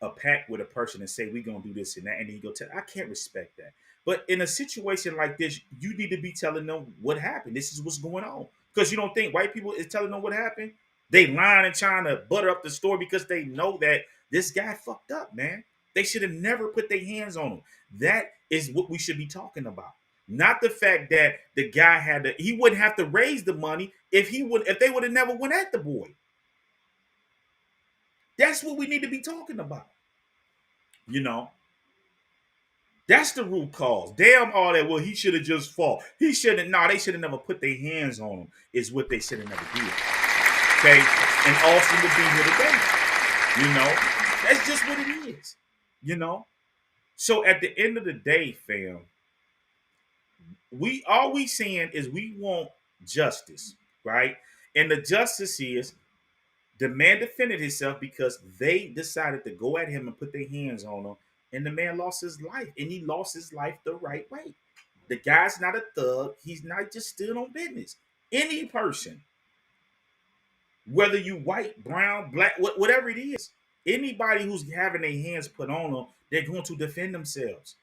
a pact with a person and say we're gonna do this and that, and then you go tell, I can't respect that. But in a situation like this, you need to be telling them what happened. This is what's going on. Because you don't think white people is telling them what happened? They lying and trying to butter up the story because they know that this guy fucked up, man. They should have never put their hands on him. That is what we should be talking about. Not the fact that the guy he wouldn't have to raise the money if they would have never went at the boy. That's what we need to be talking about. You know, that's the root cause. Damn all that. Well, he should have just fought. He shouldn't. No, they should have never put their hands on him. Is what they should have never did. Okay, and Austin would be here today. You know, that's just what it is. You know, so at the end of the day, fam, all we saying is we want justice, right? And the justice is the man defended himself because they decided to go at him and put their hands on him, and the man lost his life, and he lost his life the right way. The guy's not a thug. He's not just stood on business. Any person, whether you white, brown, black, whatever it is, anybody who's having their hands put on them, they're going to defend themselves.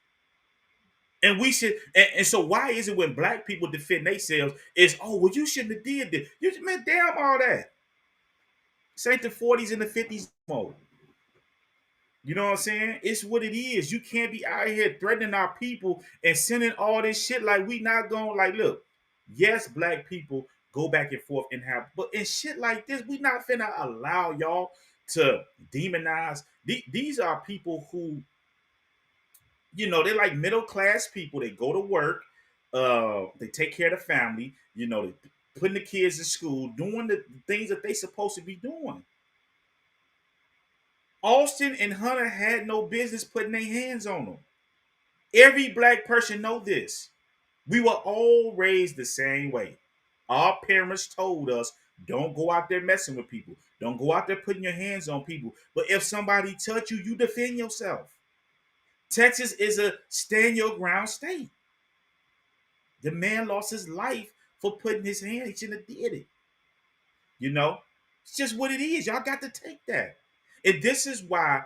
And we should, and so why is it when black people defend themselves is, oh, well, you shouldn't have did this. You just, man, damn all that. This ain't the 40s and the 50s mode. You know what I'm saying? It's what it is. You can't be out here threatening our people and sending all this shit like we not going, like, look, yes, black people go back and forth and have, but in shit like this, we not finna allow y'all to demonize. These are people who, you know, they're like middle class people. They go to work, they take care of the family, you know, they putting the kids in school, doing the things that they supposed to be doing. Austin and Hunter had no business putting their hands on them. Every black person know this. We were all raised the same way. Our parents told us, don't go out there messing with people. Don't go out there putting your hands on people. But if somebody touch you, you defend yourself. Texas is a stand your ground state. The man lost his life for putting his hand. He shouldn't have did it. You know, it's just what it is. Y'all got to take that. And this is why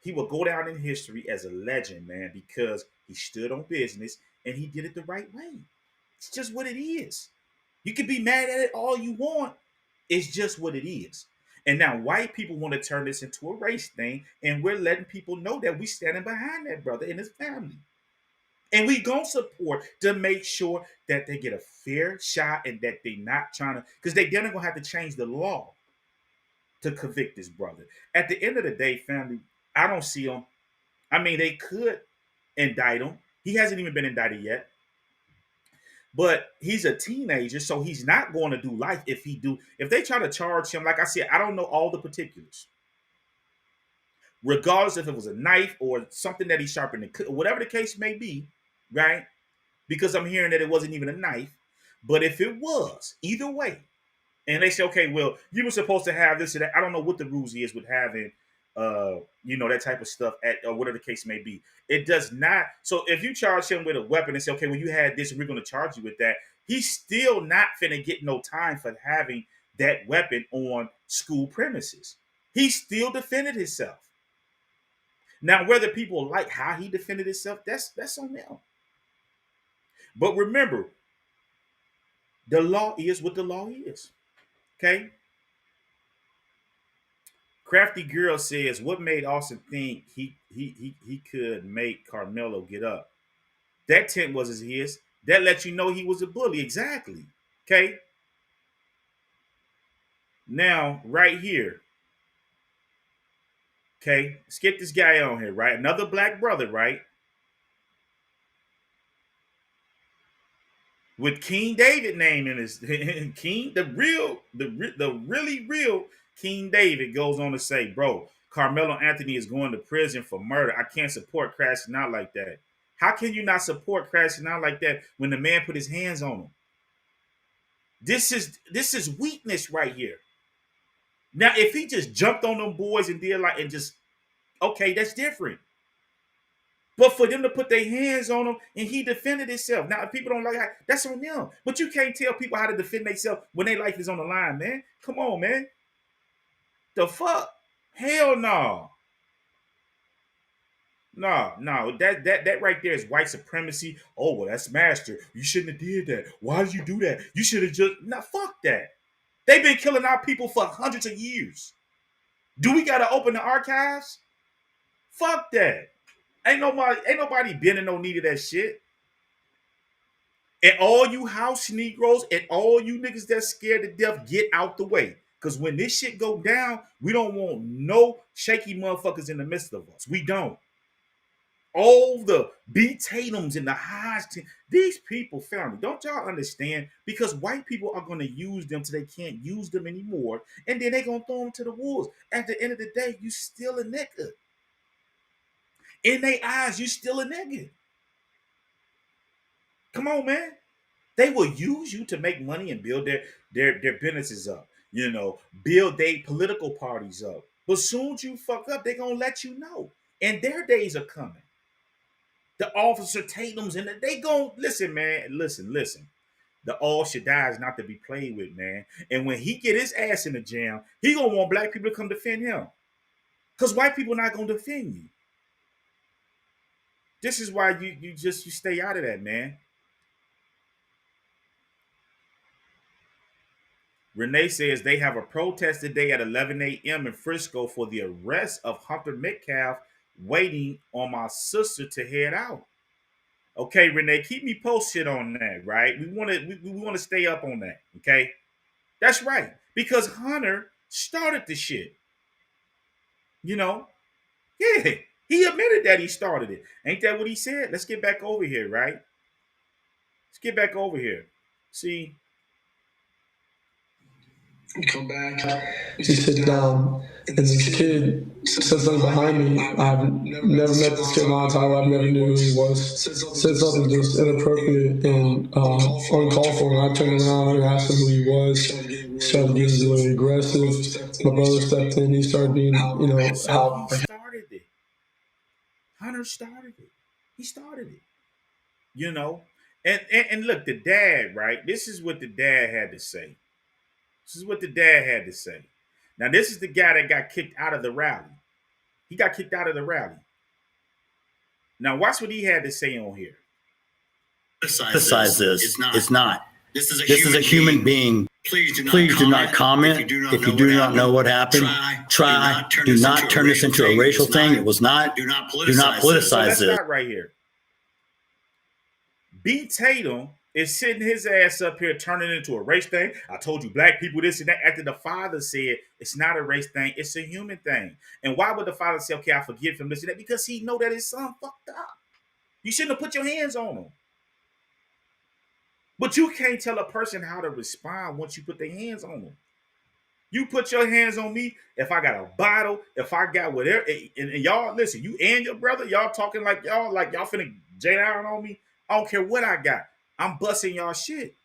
he will go down in history as a legend, man, because he stood on business and he did it the right way. It's just what it is. You can be mad at it all you want. It's just what it is. And now white people want to turn this into a race thing, and we're letting people know that we standing behind that brother and his family. And we gonna support to make sure that they get a fair shot and that they not trying to, because they're gonna have to change the law to convict this brother. At the end of the day, family, I don't see him. I mean, they could indict him. He hasn't even been indicted yet. But he's a teenager, so he's not going to do life if they try to charge him. Like I said, I don't know all the particulars. Regardless if it was a knife or something that he sharpened, whatever the case may be, right? Because I'm hearing that it wasn't even a knife. But if it was, either way, and they say, okay, well, you were supposed to have this and that. I don't know what the rules is with having, that type of stuff at or whatever the case may be. It does not. So if you charge him with a weapon and say, okay, well, you had this and we're going to charge you with that, he's still not finna get no time for having that weapon on school premises. He still defended himself. Now, whether people like how he defended himself, that's on them. But remember, the law is what the law is. Okay? Crafty Girl says, what made Austin think he could make Karmelo get up? That tent was his. That let you know he was a bully. Exactly. Okay? Now, right here. Okay? Let's get this guy on here, right? Another black brother, right? With King David name in his King, the really real King David goes on to say, bro, Carmelo Anthony is going to prison for murder. I can't support crashing out like that. How can you not support crashing out like that when the man put his hands on him? This is weakness right here. Now, if he just jumped on them boys and did like and just okay, that's different. But for them to put their hands on him and he defended himself. Now, if people don't like that, that's on them. But you can't tell people how to defend themselves when their life is on the line, man. Come on, man. The fuck? Hell no. No. That right there is white supremacy. Oh, well, that's master. You shouldn't have did that. Why did you do that? You should have just fuck that. They've been killing our people for hundreds of years. Do we gotta open the archives? Fuck that. Ain't nobody been in no need of that shit. And all you house Negroes and all you niggas that's scared to death, get out the way. Because when this shit go down, we don't want no shaky motherfuckers in the midst of us. We don't. All the B. Tatums and the Hodge, these people, family, don't y'all understand? Because white people are going to use them till they can't use them anymore. And then they going to throw them to the wolves. At the end of the day, you still a nigga. In their eyes, you still a nigga. Come on, man. They will use you to make money and build their businesses up. Build their political parties up. But soon as you fuck up, they're going to let you know. And their days are coming. The Officer Tatum's and they going, listen, man, listen. The All Shaddai is not to be played with, man. And when he get his ass in the jam, he going to want black people to come defend him. Because white people not going to defend you. This is why you stay out of that, man. Renee says they have a protest today at 11 a.m. in Frisco for the arrest of Hunter Metcalf, waiting on my sister to head out. Okay, Renee, keep me posted on that, right? We want to stay up on that, okay? That's right, because Hunter started the shit. Yeah, he admitted that he started it. Ain't that what he said? Let's get back over here, right? Let's get back over here. See. We come back, we sit down, and this kid said something behind me. I've never met this kid in my entire life. I've never knew who he was. Said something just inappropriate and uncalled for. And I turned around and asked him who he was. He started getting really aggressive. My brother stepped in. He started being, how. He started it. Hunter started it. He started it. And look, the dad, right? This is what the dad had to say. Now, this is the guy that got kicked out of the rally. He got kicked out of the rally. Now, watch what he had to say on here. Besides this, it's not. This is a human being. Please do not comment. If you do not know what happened, do not turn this into a racial thing. It was not. Do not politicize this. Stop right here. B. Tatum is sitting his ass up here turning it into a race thing. I told you black people this and that. After the father said it's not a race thing, it's a human thing. And why would the father say, okay, I forgive him this and that? Because he know that his son fucked up. You shouldn't have put your hands on him. But you can't tell a person how to respond once you put their hands on them. You put your hands on me, if I got a bottle, if I got whatever, and y'all, listen, you and your brother, y'all talking like y'all finna J down on me. I don't care what I got. I'm busting y'all shit.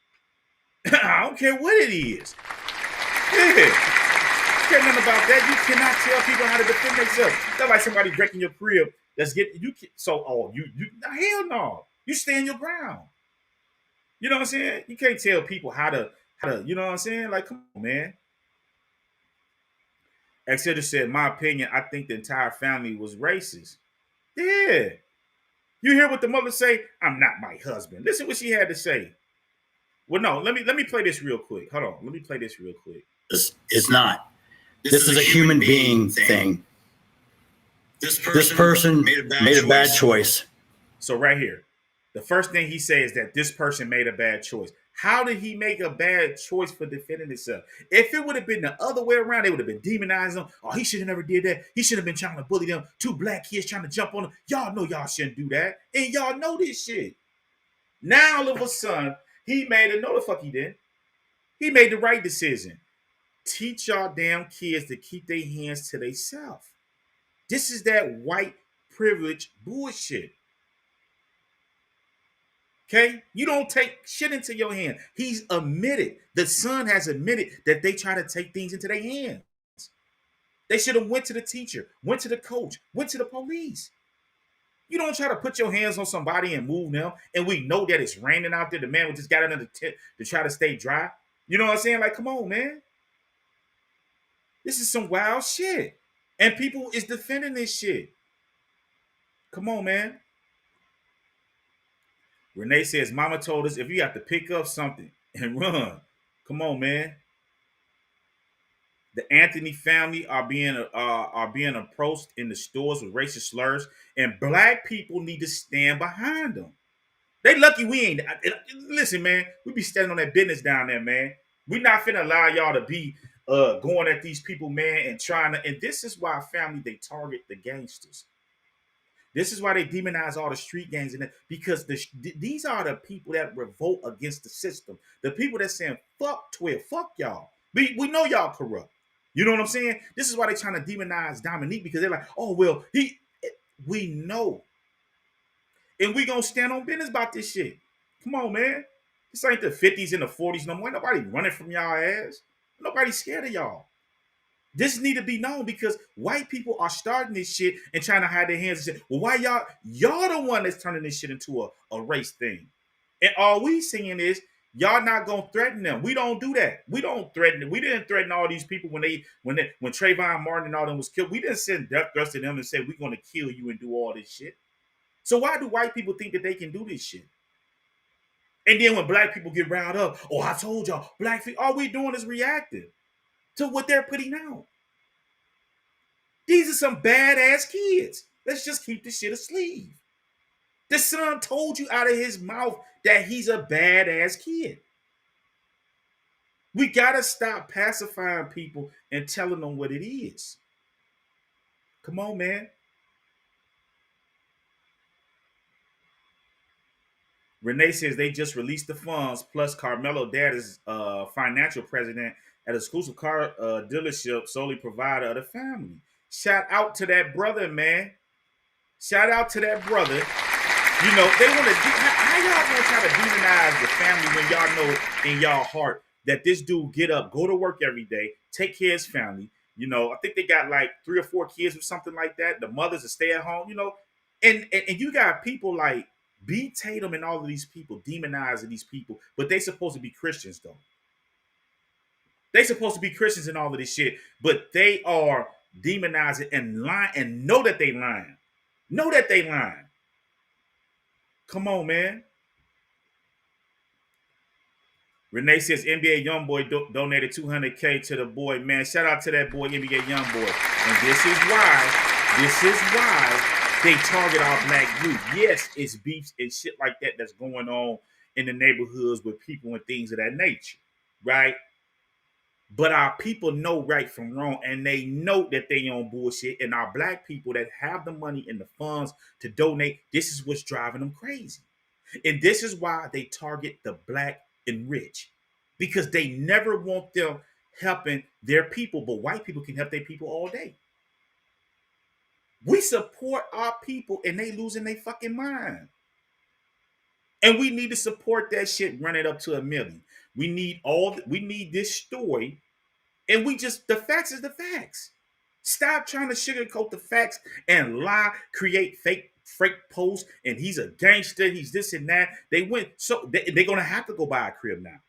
I don't care what it is. Yeah. You care nothing about that. You cannot tell people how to defend themselves. That's like somebody breaking your crib. Let's get you. So, you hell no. You stand your ground. You know what I'm saying? You can't tell people how to, you know what I'm saying? Like, come on, man. Exeter said, my opinion, I think the entire family was racist. Yeah. You hear what the mother say? I'm not my husband. Listen what she had to say. Well, no, let me play this real quick. Hold on. Let me play this real quick. It's not. This is a human being thing. This person made a bad choice. So right here, the first thing he says is that this person made a bad choice. How did he make a bad choice for defending himself? If it would have been the other way around, they would have been demonizing him. Oh, he should have never did that. He should have been trying to bully them. 2 black kids trying to jump on him. Y'all know y'all shouldn't do that. And y'all know this shit. Now all of a sudden, he made no the fuck he didn't. He made the right decision. Teach y'all damn kids to keep their hands to themselves. This is that white privilege bullshit. Okay? You don't take shit into your hand. He's admitted. The son has admitted that they try to take things into their hands. They should have went to the teacher, went to the coach, went to the police. You don't try to put your hands on somebody and move them, and we know that it's raining out there. The man just got under the tent to try to stay dry. You know what I'm saying? Like, come on, man. This is some wild shit. And people is defending this shit. Come on, man. Renee says, Mama told us if you have to pick up something and run. Come on, man. The Anthony family are being approached in the stores with racist slurs, and black people need to stand behind them. They lucky we ain't. Listen, man, we be standing on that business down there, man. We not finna allow y'all to be going at these people, man, and trying to. And this is why family they target the gangsters. This is why they demonize all the street gangs and that, because these are the people that revolt against the system. The people that saying fuck 12, fuck y'all. We know y'all corrupt. You know what I'm saying? This is why they're trying to demonize Dominique, because they're like, oh well, we know. And we gonna stand on business about this shit. Come on, man. This ain't the 50s and the 40s no more. Ain't nobody running from y'all ass. Nobody's scared of y'all. This need to be known because white people are starting this shit and trying to hide their hands and say, well, why y'all the one that's turning this shit into a race thing. And all we seeing is y'all not gonna threaten them. We don't do that. We don't threaten them. We didn't threaten all these people when Trayvon Martin and all them was killed. We didn't send death threats to them and say we're gonna kill you and do all this shit. So why do white people think that they can do this shit? And then when black people get riled up, oh, I told y'all, black people, all we doing is reacting to what they're putting out. These are some badass kids. Let's just keep this shit asleep. The son told you out of his mouth that he's a badass kid. We gotta stop pacifying people and telling them what it is. Come on, man. Renee says they just released the funds, plus Carmelo dad is financial president at an exclusive car dealership, solely provider of the family. Shout out to that brother, man. Shout out to that brother. You know, they want to how y'all gonna try to demonize the family when y'all know in y'all heart that this dude get up, go to work every day, take care of his family. You know, I think they got like 3 or 4 kids or something like that. The mothers are stay at home, you know. And you got people like B. Tatum and all of these people demonizing these people, but they supposed to be Christians though. They supposed to be Christians and all of this shit, but they are demonizing and lying and know that they lying. Know that they lying. Come on, man. Renee says NBA Youngboy donated $200K to the boy. Man, shout out to that boy, NBA Youngboy. And this is why they target our black youth. Yes, it's beefs and shit like that that's going on in the neighborhoods with people and things of that nature, right? But our people know right from wrong, and they know that they own bullshit. And our black people that have the money and the funds to donate, this is what's driving them crazy. And this is why they target the black and rich, because they never want them helping their people, but white people can help their people all day. We support our people and they losing their fucking mind. And we need to support that shit, run it up to 1 million. We need this story. And the facts is the facts. Stop trying to sugarcoat the facts and lie, create fake posts, and he's a gangster, he's this and that. They're gonna have to go buy a crib now.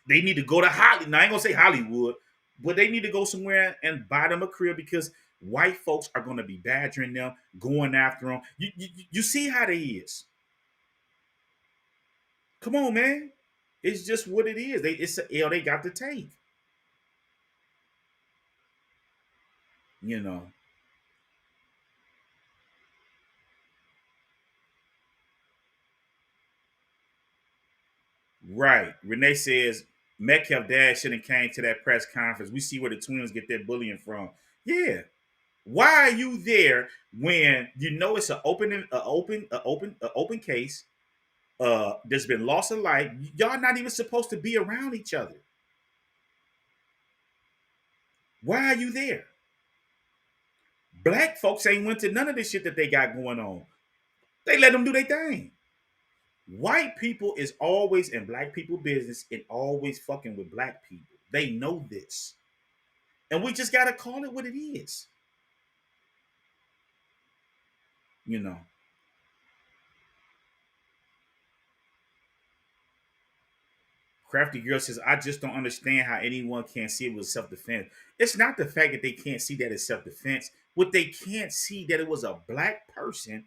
They need to go to Hollywood. Now I ain't gonna say Hollywood, but they need to go somewhere and buy them a crib because white folks are gonna be badgering them, going after them. You see how they is. Come on, man. It's just what it is. It's an L they got to take. You know. Right. Renee says Metcalf dad shouldn't came to that press conference. We see where the twins get their bullying from. Yeah. Why are you there when you know it's an open case? There's been loss of life. Y'all not even supposed to be around each other. Why are you there? Black folks ain't went to none of this shit that they got going on. They let them do their thing. White people is always in black people business and always fucking with black people. They know this. And we just gotta call it what it is. You know. Crafty Girl says, I just don't understand how anyone can't see it was self-defense. It's not the fact that they can't see that it's self-defense. What they can't see that it was a black person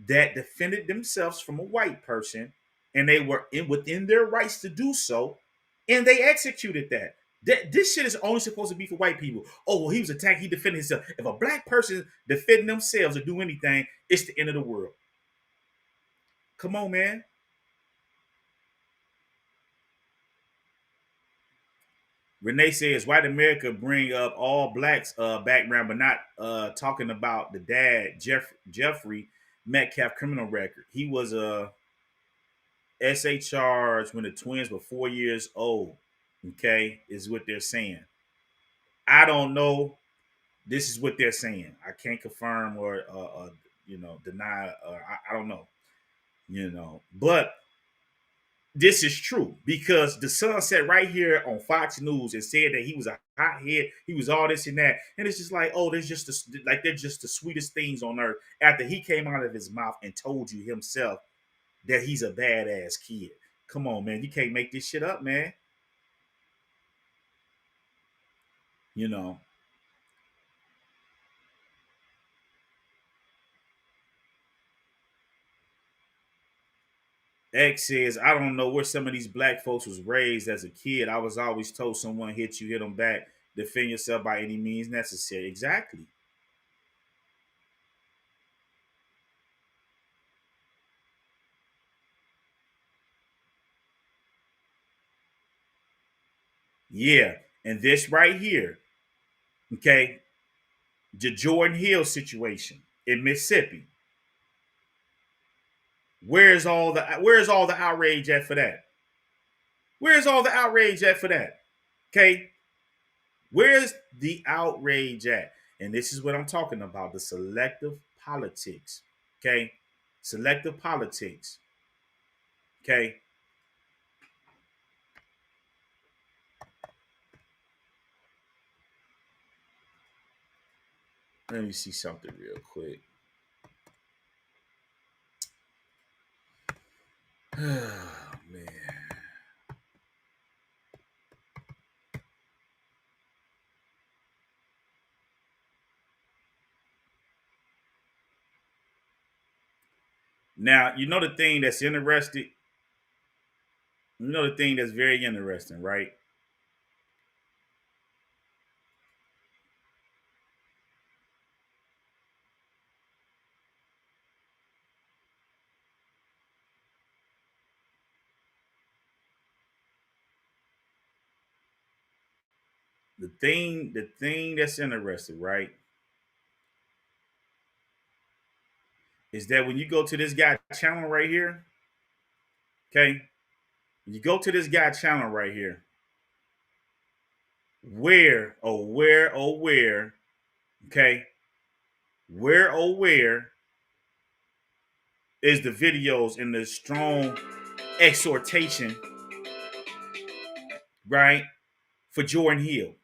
that defended themselves from a white person, and they were within their rights to do so, and they executed that. This shit is only supposed to be for white people. Oh, well, he was attacked, he defended himself. If a black person defending themselves or do anything, it's the end of the world. Come on, man. Renee says, white America bring up all blacks background, but not talking about the dad, Jeffrey Metcalf criminal record. He was a SA charge when the twins were 4 years old. Okay, is what they're saying. I don't know. This is what they're saying. I can't confirm or deny. I don't know. But this is true because the son sat right here on Fox News and said that he was a hothead, he was all this and that, and it's just like, oh, they're just the sweetest things on earth. After he came out of his mouth and told you himself that he's a badass kid. Come on, man, you can't make this shit up, man. X says, I don't know where some of these black folks was raised as a kid. I was always told someone hit you, hit them back. Defend yourself by any means necessary. Exactly. Yeah. And this right here, okay, the Jordan Hill situation in Mississippi. Where's all the outrage at for that? Where's all the outrage at for that? Okay. Where's the outrage at? And this is what I'm talking about, the selective politics. Okay. Selective politics. Okay. Let me see something real quick. Oh, man. Now, you know the thing that's interesting? You know the thing that's very interesting, right? The thing that's interesting, right? is that when you go to this guy channel right here, okay, when you go to this guy channel right here, where, okay, where is the videos and the strong exhortation, right, for Jordan Hill?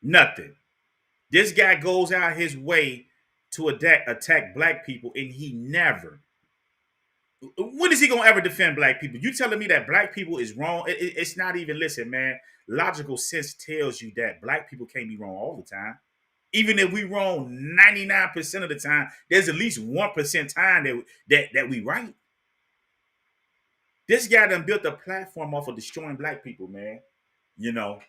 Nothing. This guy goes out his way to attack black people, and he never. When is he gonna ever defend black people? You telling me that black people is wrong? It's not even. Listen, man. Logical sense tells you that black people can't be wrong all the time. Even if we wrong 99% of the time, there's at least 1% time that we right. This guy done built a platform off of destroying black people, man. You know,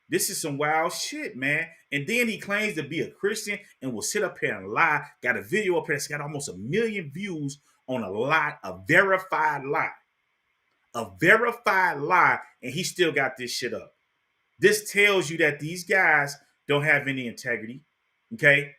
this is some wild shit, man. And then he claims to be a Christian and will sit up here and lie. Got a video up here that's got almost 1 million views on a verified lie. A verified lie, and he still got this shit up. This tells you that these guys don't have any integrity, okay?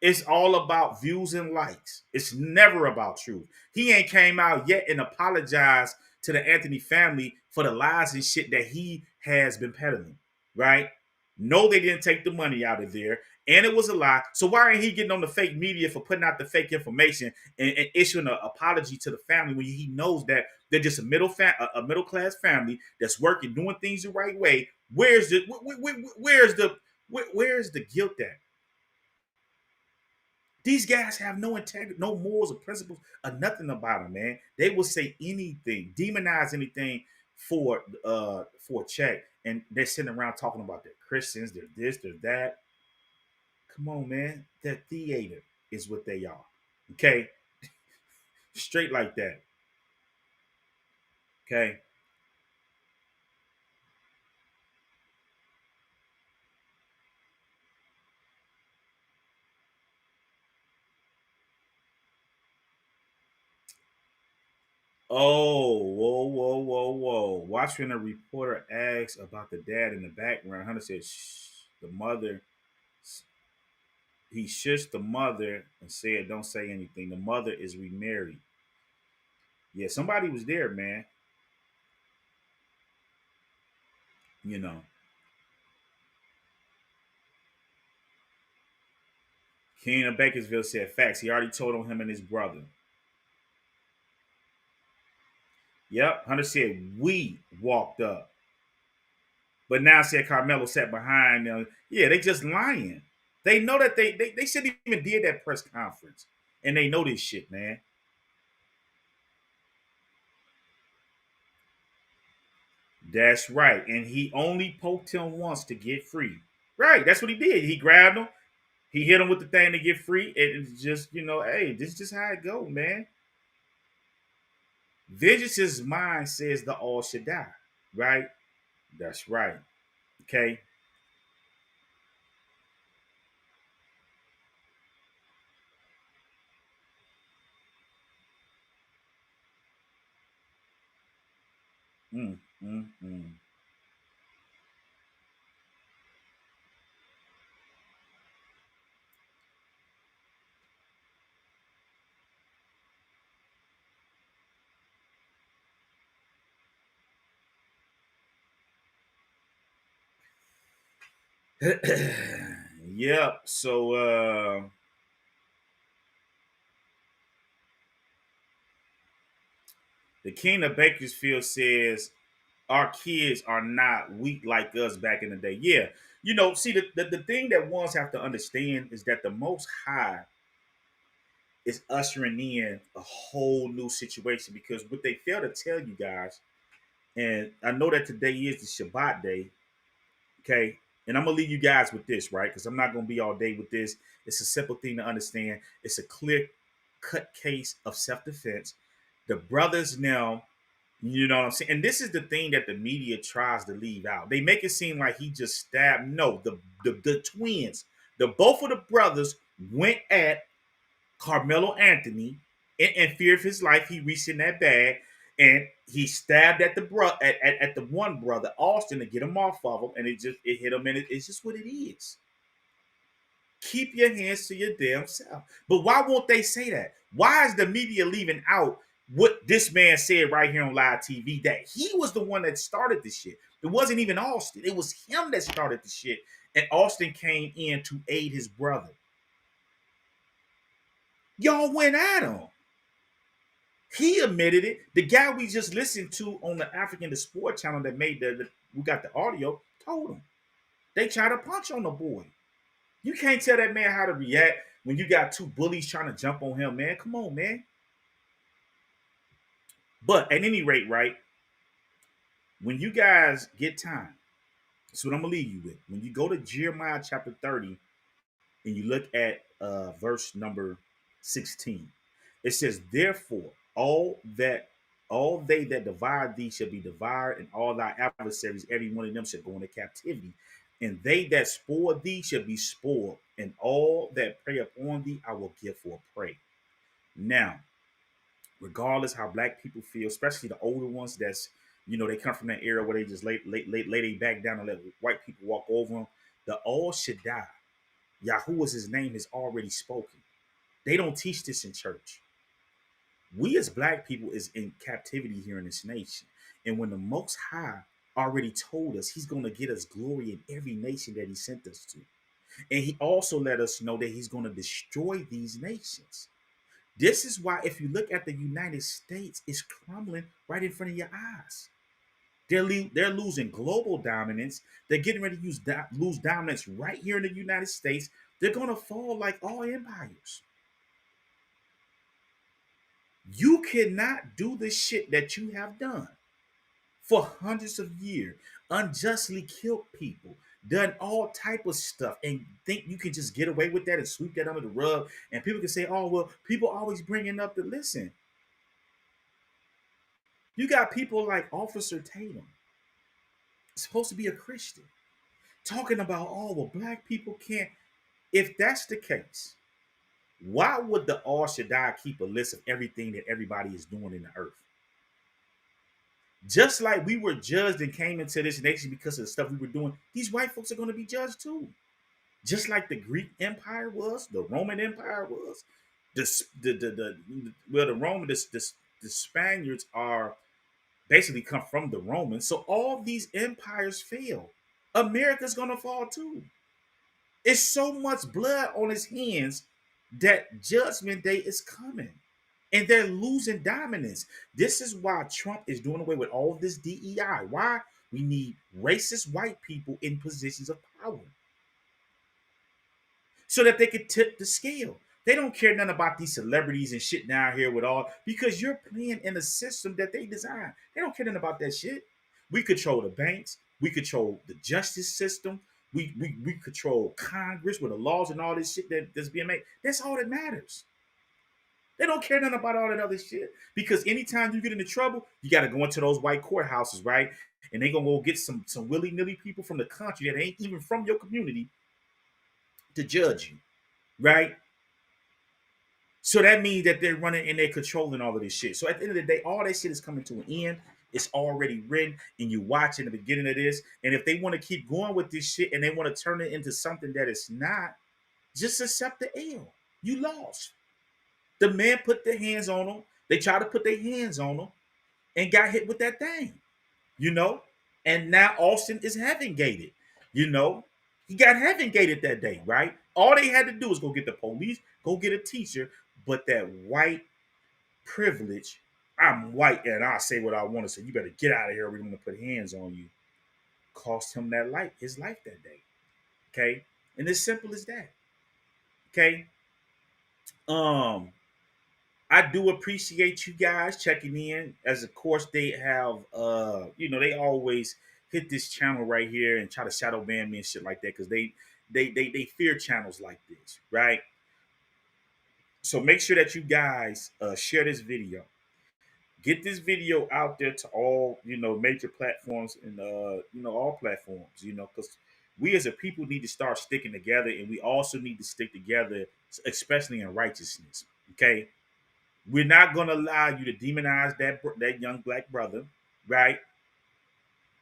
It's all about views and likes. It's never about truth. He ain't came out yet and apologized to the Anthony family for the lies and shit that he has been peddling, right? No, they didn't take the money out of there, and it was a lie. So why ain't he getting on the fake media for putting out the fake information and issuing an apology to the family when he knows that they're just a middle class family that's working, doing things the right way? Where's the guilt at? These guys have no integrity, no morals or principles, or nothing about them, man. They will say anything, demonize anything for a check, and they're sitting around talking about they're Christians, they're this, they're that. Come on, man. They're theater is what they are. Okay? Straight like that. Okay? Oh, whoa. Watch when a reporter asks about the dad in the background. Hunter said, shh, the mother. He shushed the mother and said, don't say anything. The mother is remarried. Yeah, somebody was there, man. You know. King of Bakersville said facts. He already told on him and his brother. Yep. Hunter said we walked up. But now said Carmelo sat behind them. Yeah, they just lying. They know that they shouldn't even did that press conference. And they know this shit, man. That's right. And he only poked him once to get free. Right. That's what he did. He grabbed him. He hit him with the thing to get free. And it's just, hey, this is just how it go, man. Vengeance's mind says the all should die. Right? That's right. Okay. Mm. Yep. So the king of Bakersfield says our kids are not weak like us back in the day. Yeah. See, the thing that ones have to understand is that the Most High is ushering in a whole new situation, because what they fail to tell you guys, and I know that today is the Shabbat day, okay? And I'm going to leave you guys with this, right? Because I'm not going to be all day with this. It's a simple thing to understand. It's a clear-cut case of self-defense. The brothers now, you know what I'm saying? And this is the thing that the media tries to leave out. They make it seem like he just stabbed. No, the twins, both of the brothers went at Carmelo Anthony in fear of his life. He reached in that bag and he stabbed at the one brother, Austin, to get him off of him, and it hit him, and it's just what it is. Keep your hands to your damn self. But why won't they say that? Why is the media leaving out what this man said right here on live TV, that he was the one that started the shit? It wasn't even Austin. It was him that started the shit. And Austin came in to aid his brother. Y'all went at him. He admitted it. The guy we just listened to on the African the Sport channel that made we got the audio, told him. They tried to punch on the boy. You can't tell that man how to react when you got two bullies trying to jump on him, man. Come on, man. But at any rate, right, when you guys get time, that's what I'm going to leave you with. When you go to Jeremiah chapter 30 and you look at verse number 16, it says, therefore, all they that devour thee shall be devoured, and all thy adversaries, every one of them shall go into captivity. And they that spoil thee shall be spoiled, and all that prey upon thee I will give for a prey. Now, regardless how black people feel, especially the older ones, that's, you know, they come from that era where they just lay they back down and let white people walk over them. The All Shaddai, Yahuwah's his name, is already spoken. They don't teach this in church. We as black people is in captivity here in this nation. And when the Most High already told us he's going to get us glory in every nation that he sent us to. And he also let us know that he's going to destroy these nations. This is why if you look at the United States, it's crumbling right in front of your eyes. They're losing global dominance. They're getting ready to lose dominance right here in the United States. They're going to fall like all empires. You cannot do the shit that you have done for hundreds of years, unjustly killed people, done all type of stuff, and think you can just get away with that and sweep that under the rug. And people can say, oh, well, people always bringing up the listen. You got people like Officer Tatum, supposed to be a Christian, talking about, oh, well, black people can't. If that's the case, why would the All Shaddai keep a list of everything that everybody is doing in the earth? Just like we were judged and came into this nation because of the stuff we were doing, these white folks are going to be judged too. Just like the Greek Empire was, the Roman Empire was, the Spaniards are basically come from the Romans. So all these empires fail. America's going to fall too. It's so much blood on his hands that Judgment Day is coming. And they're losing dominance. This is why Trump is doing away with all of this DEI. Why? We need racist white people in positions of power so that they can tip the scale. They don't care nothing about these celebrities and shit down here with all, because you're playing in a system that they designed. They don't care nothing about that shit. We control the banks. We control the justice system. We control Congress with the laws and all this shit that's being made. That's all that matters. They don't care nothing about all that other shit, because anytime you get into trouble, you got to go into those white courthouses, right? And they gonna go get some willy-nilly people from the country that ain't even from your community to judge you, right? So that means that they're running and they're controlling all of this shit. So at the end of the day, all that shit is coming to an end. It's already written, and you watch in the beginning of this. And if they want to keep going with this shit and they want to turn it into something that it's not, just accept the L. You lost. The man put their hands on them. They tried to put their hands on them and got hit with that thing, you know? And now Austin is heaven gated, you know? He got heaven gated that day, right? All they had to do was go get the police, go get a teacher, but that white privilege, I'm white and I say what I want to say, you better get out of here, we're going to put hands on you, cost him his life that day, okay? And as simple as that, okay? I do appreciate you guys checking in. As of course they have they always hit this channel right here and try to shadow ban me and shit like that, because they fear channels like this, right? So make sure that you guys share this video. Get this video out there to all, major platforms and all platforms, because we as a people need to start sticking together, and we also need to stick together, especially in righteousness. Okay. We're not going to allow you to demonize that young black brother, right?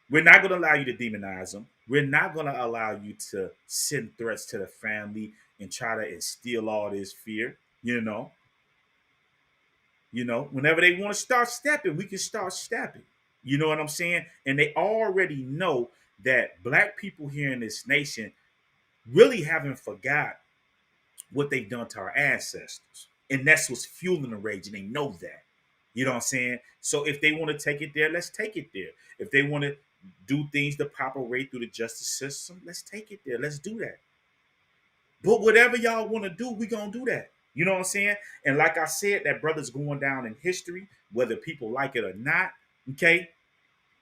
We're not going to allow you to demonize him. We're not going to allow you to send threats to the family and try to instill all this fear, whenever they want to start stepping, we can start stepping. You know what I'm saying? And they already know that black people here in this nation really haven't forgot what they've done to our ancestors. And that's what's fueling the rage, and they know that. You know what I'm saying? So if they want to take it there, let's take it there. If they want to do things the proper way through the justice system, let's take it there. Let's do that. But whatever y'all want to do, we gonna do that. You know what I'm saying? And like I said, that brother's going down in history, whether people like it or not. Okay,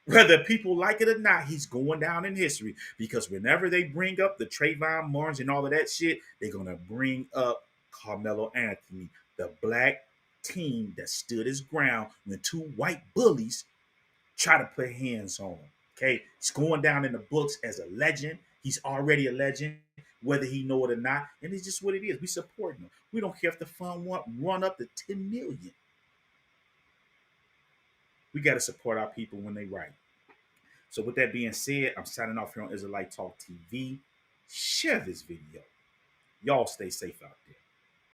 whether people like it or not, he's going down in history, because whenever they bring up the Trayvon Martin and all of that shit, they're gonna bring up Carmelo Anthony, the black teen that stood his ground when two white bullies try to put hands on him. Okay, it's going down in the books as a legend. He's already a legend, whether he know it or not, and it's just what it is. We support him. We don't care if the fund run up to 10 million. We got to support our people when they write. So with that being said, I'm signing off here on Israelite Talk TV. Share this video. Y'all stay safe out there.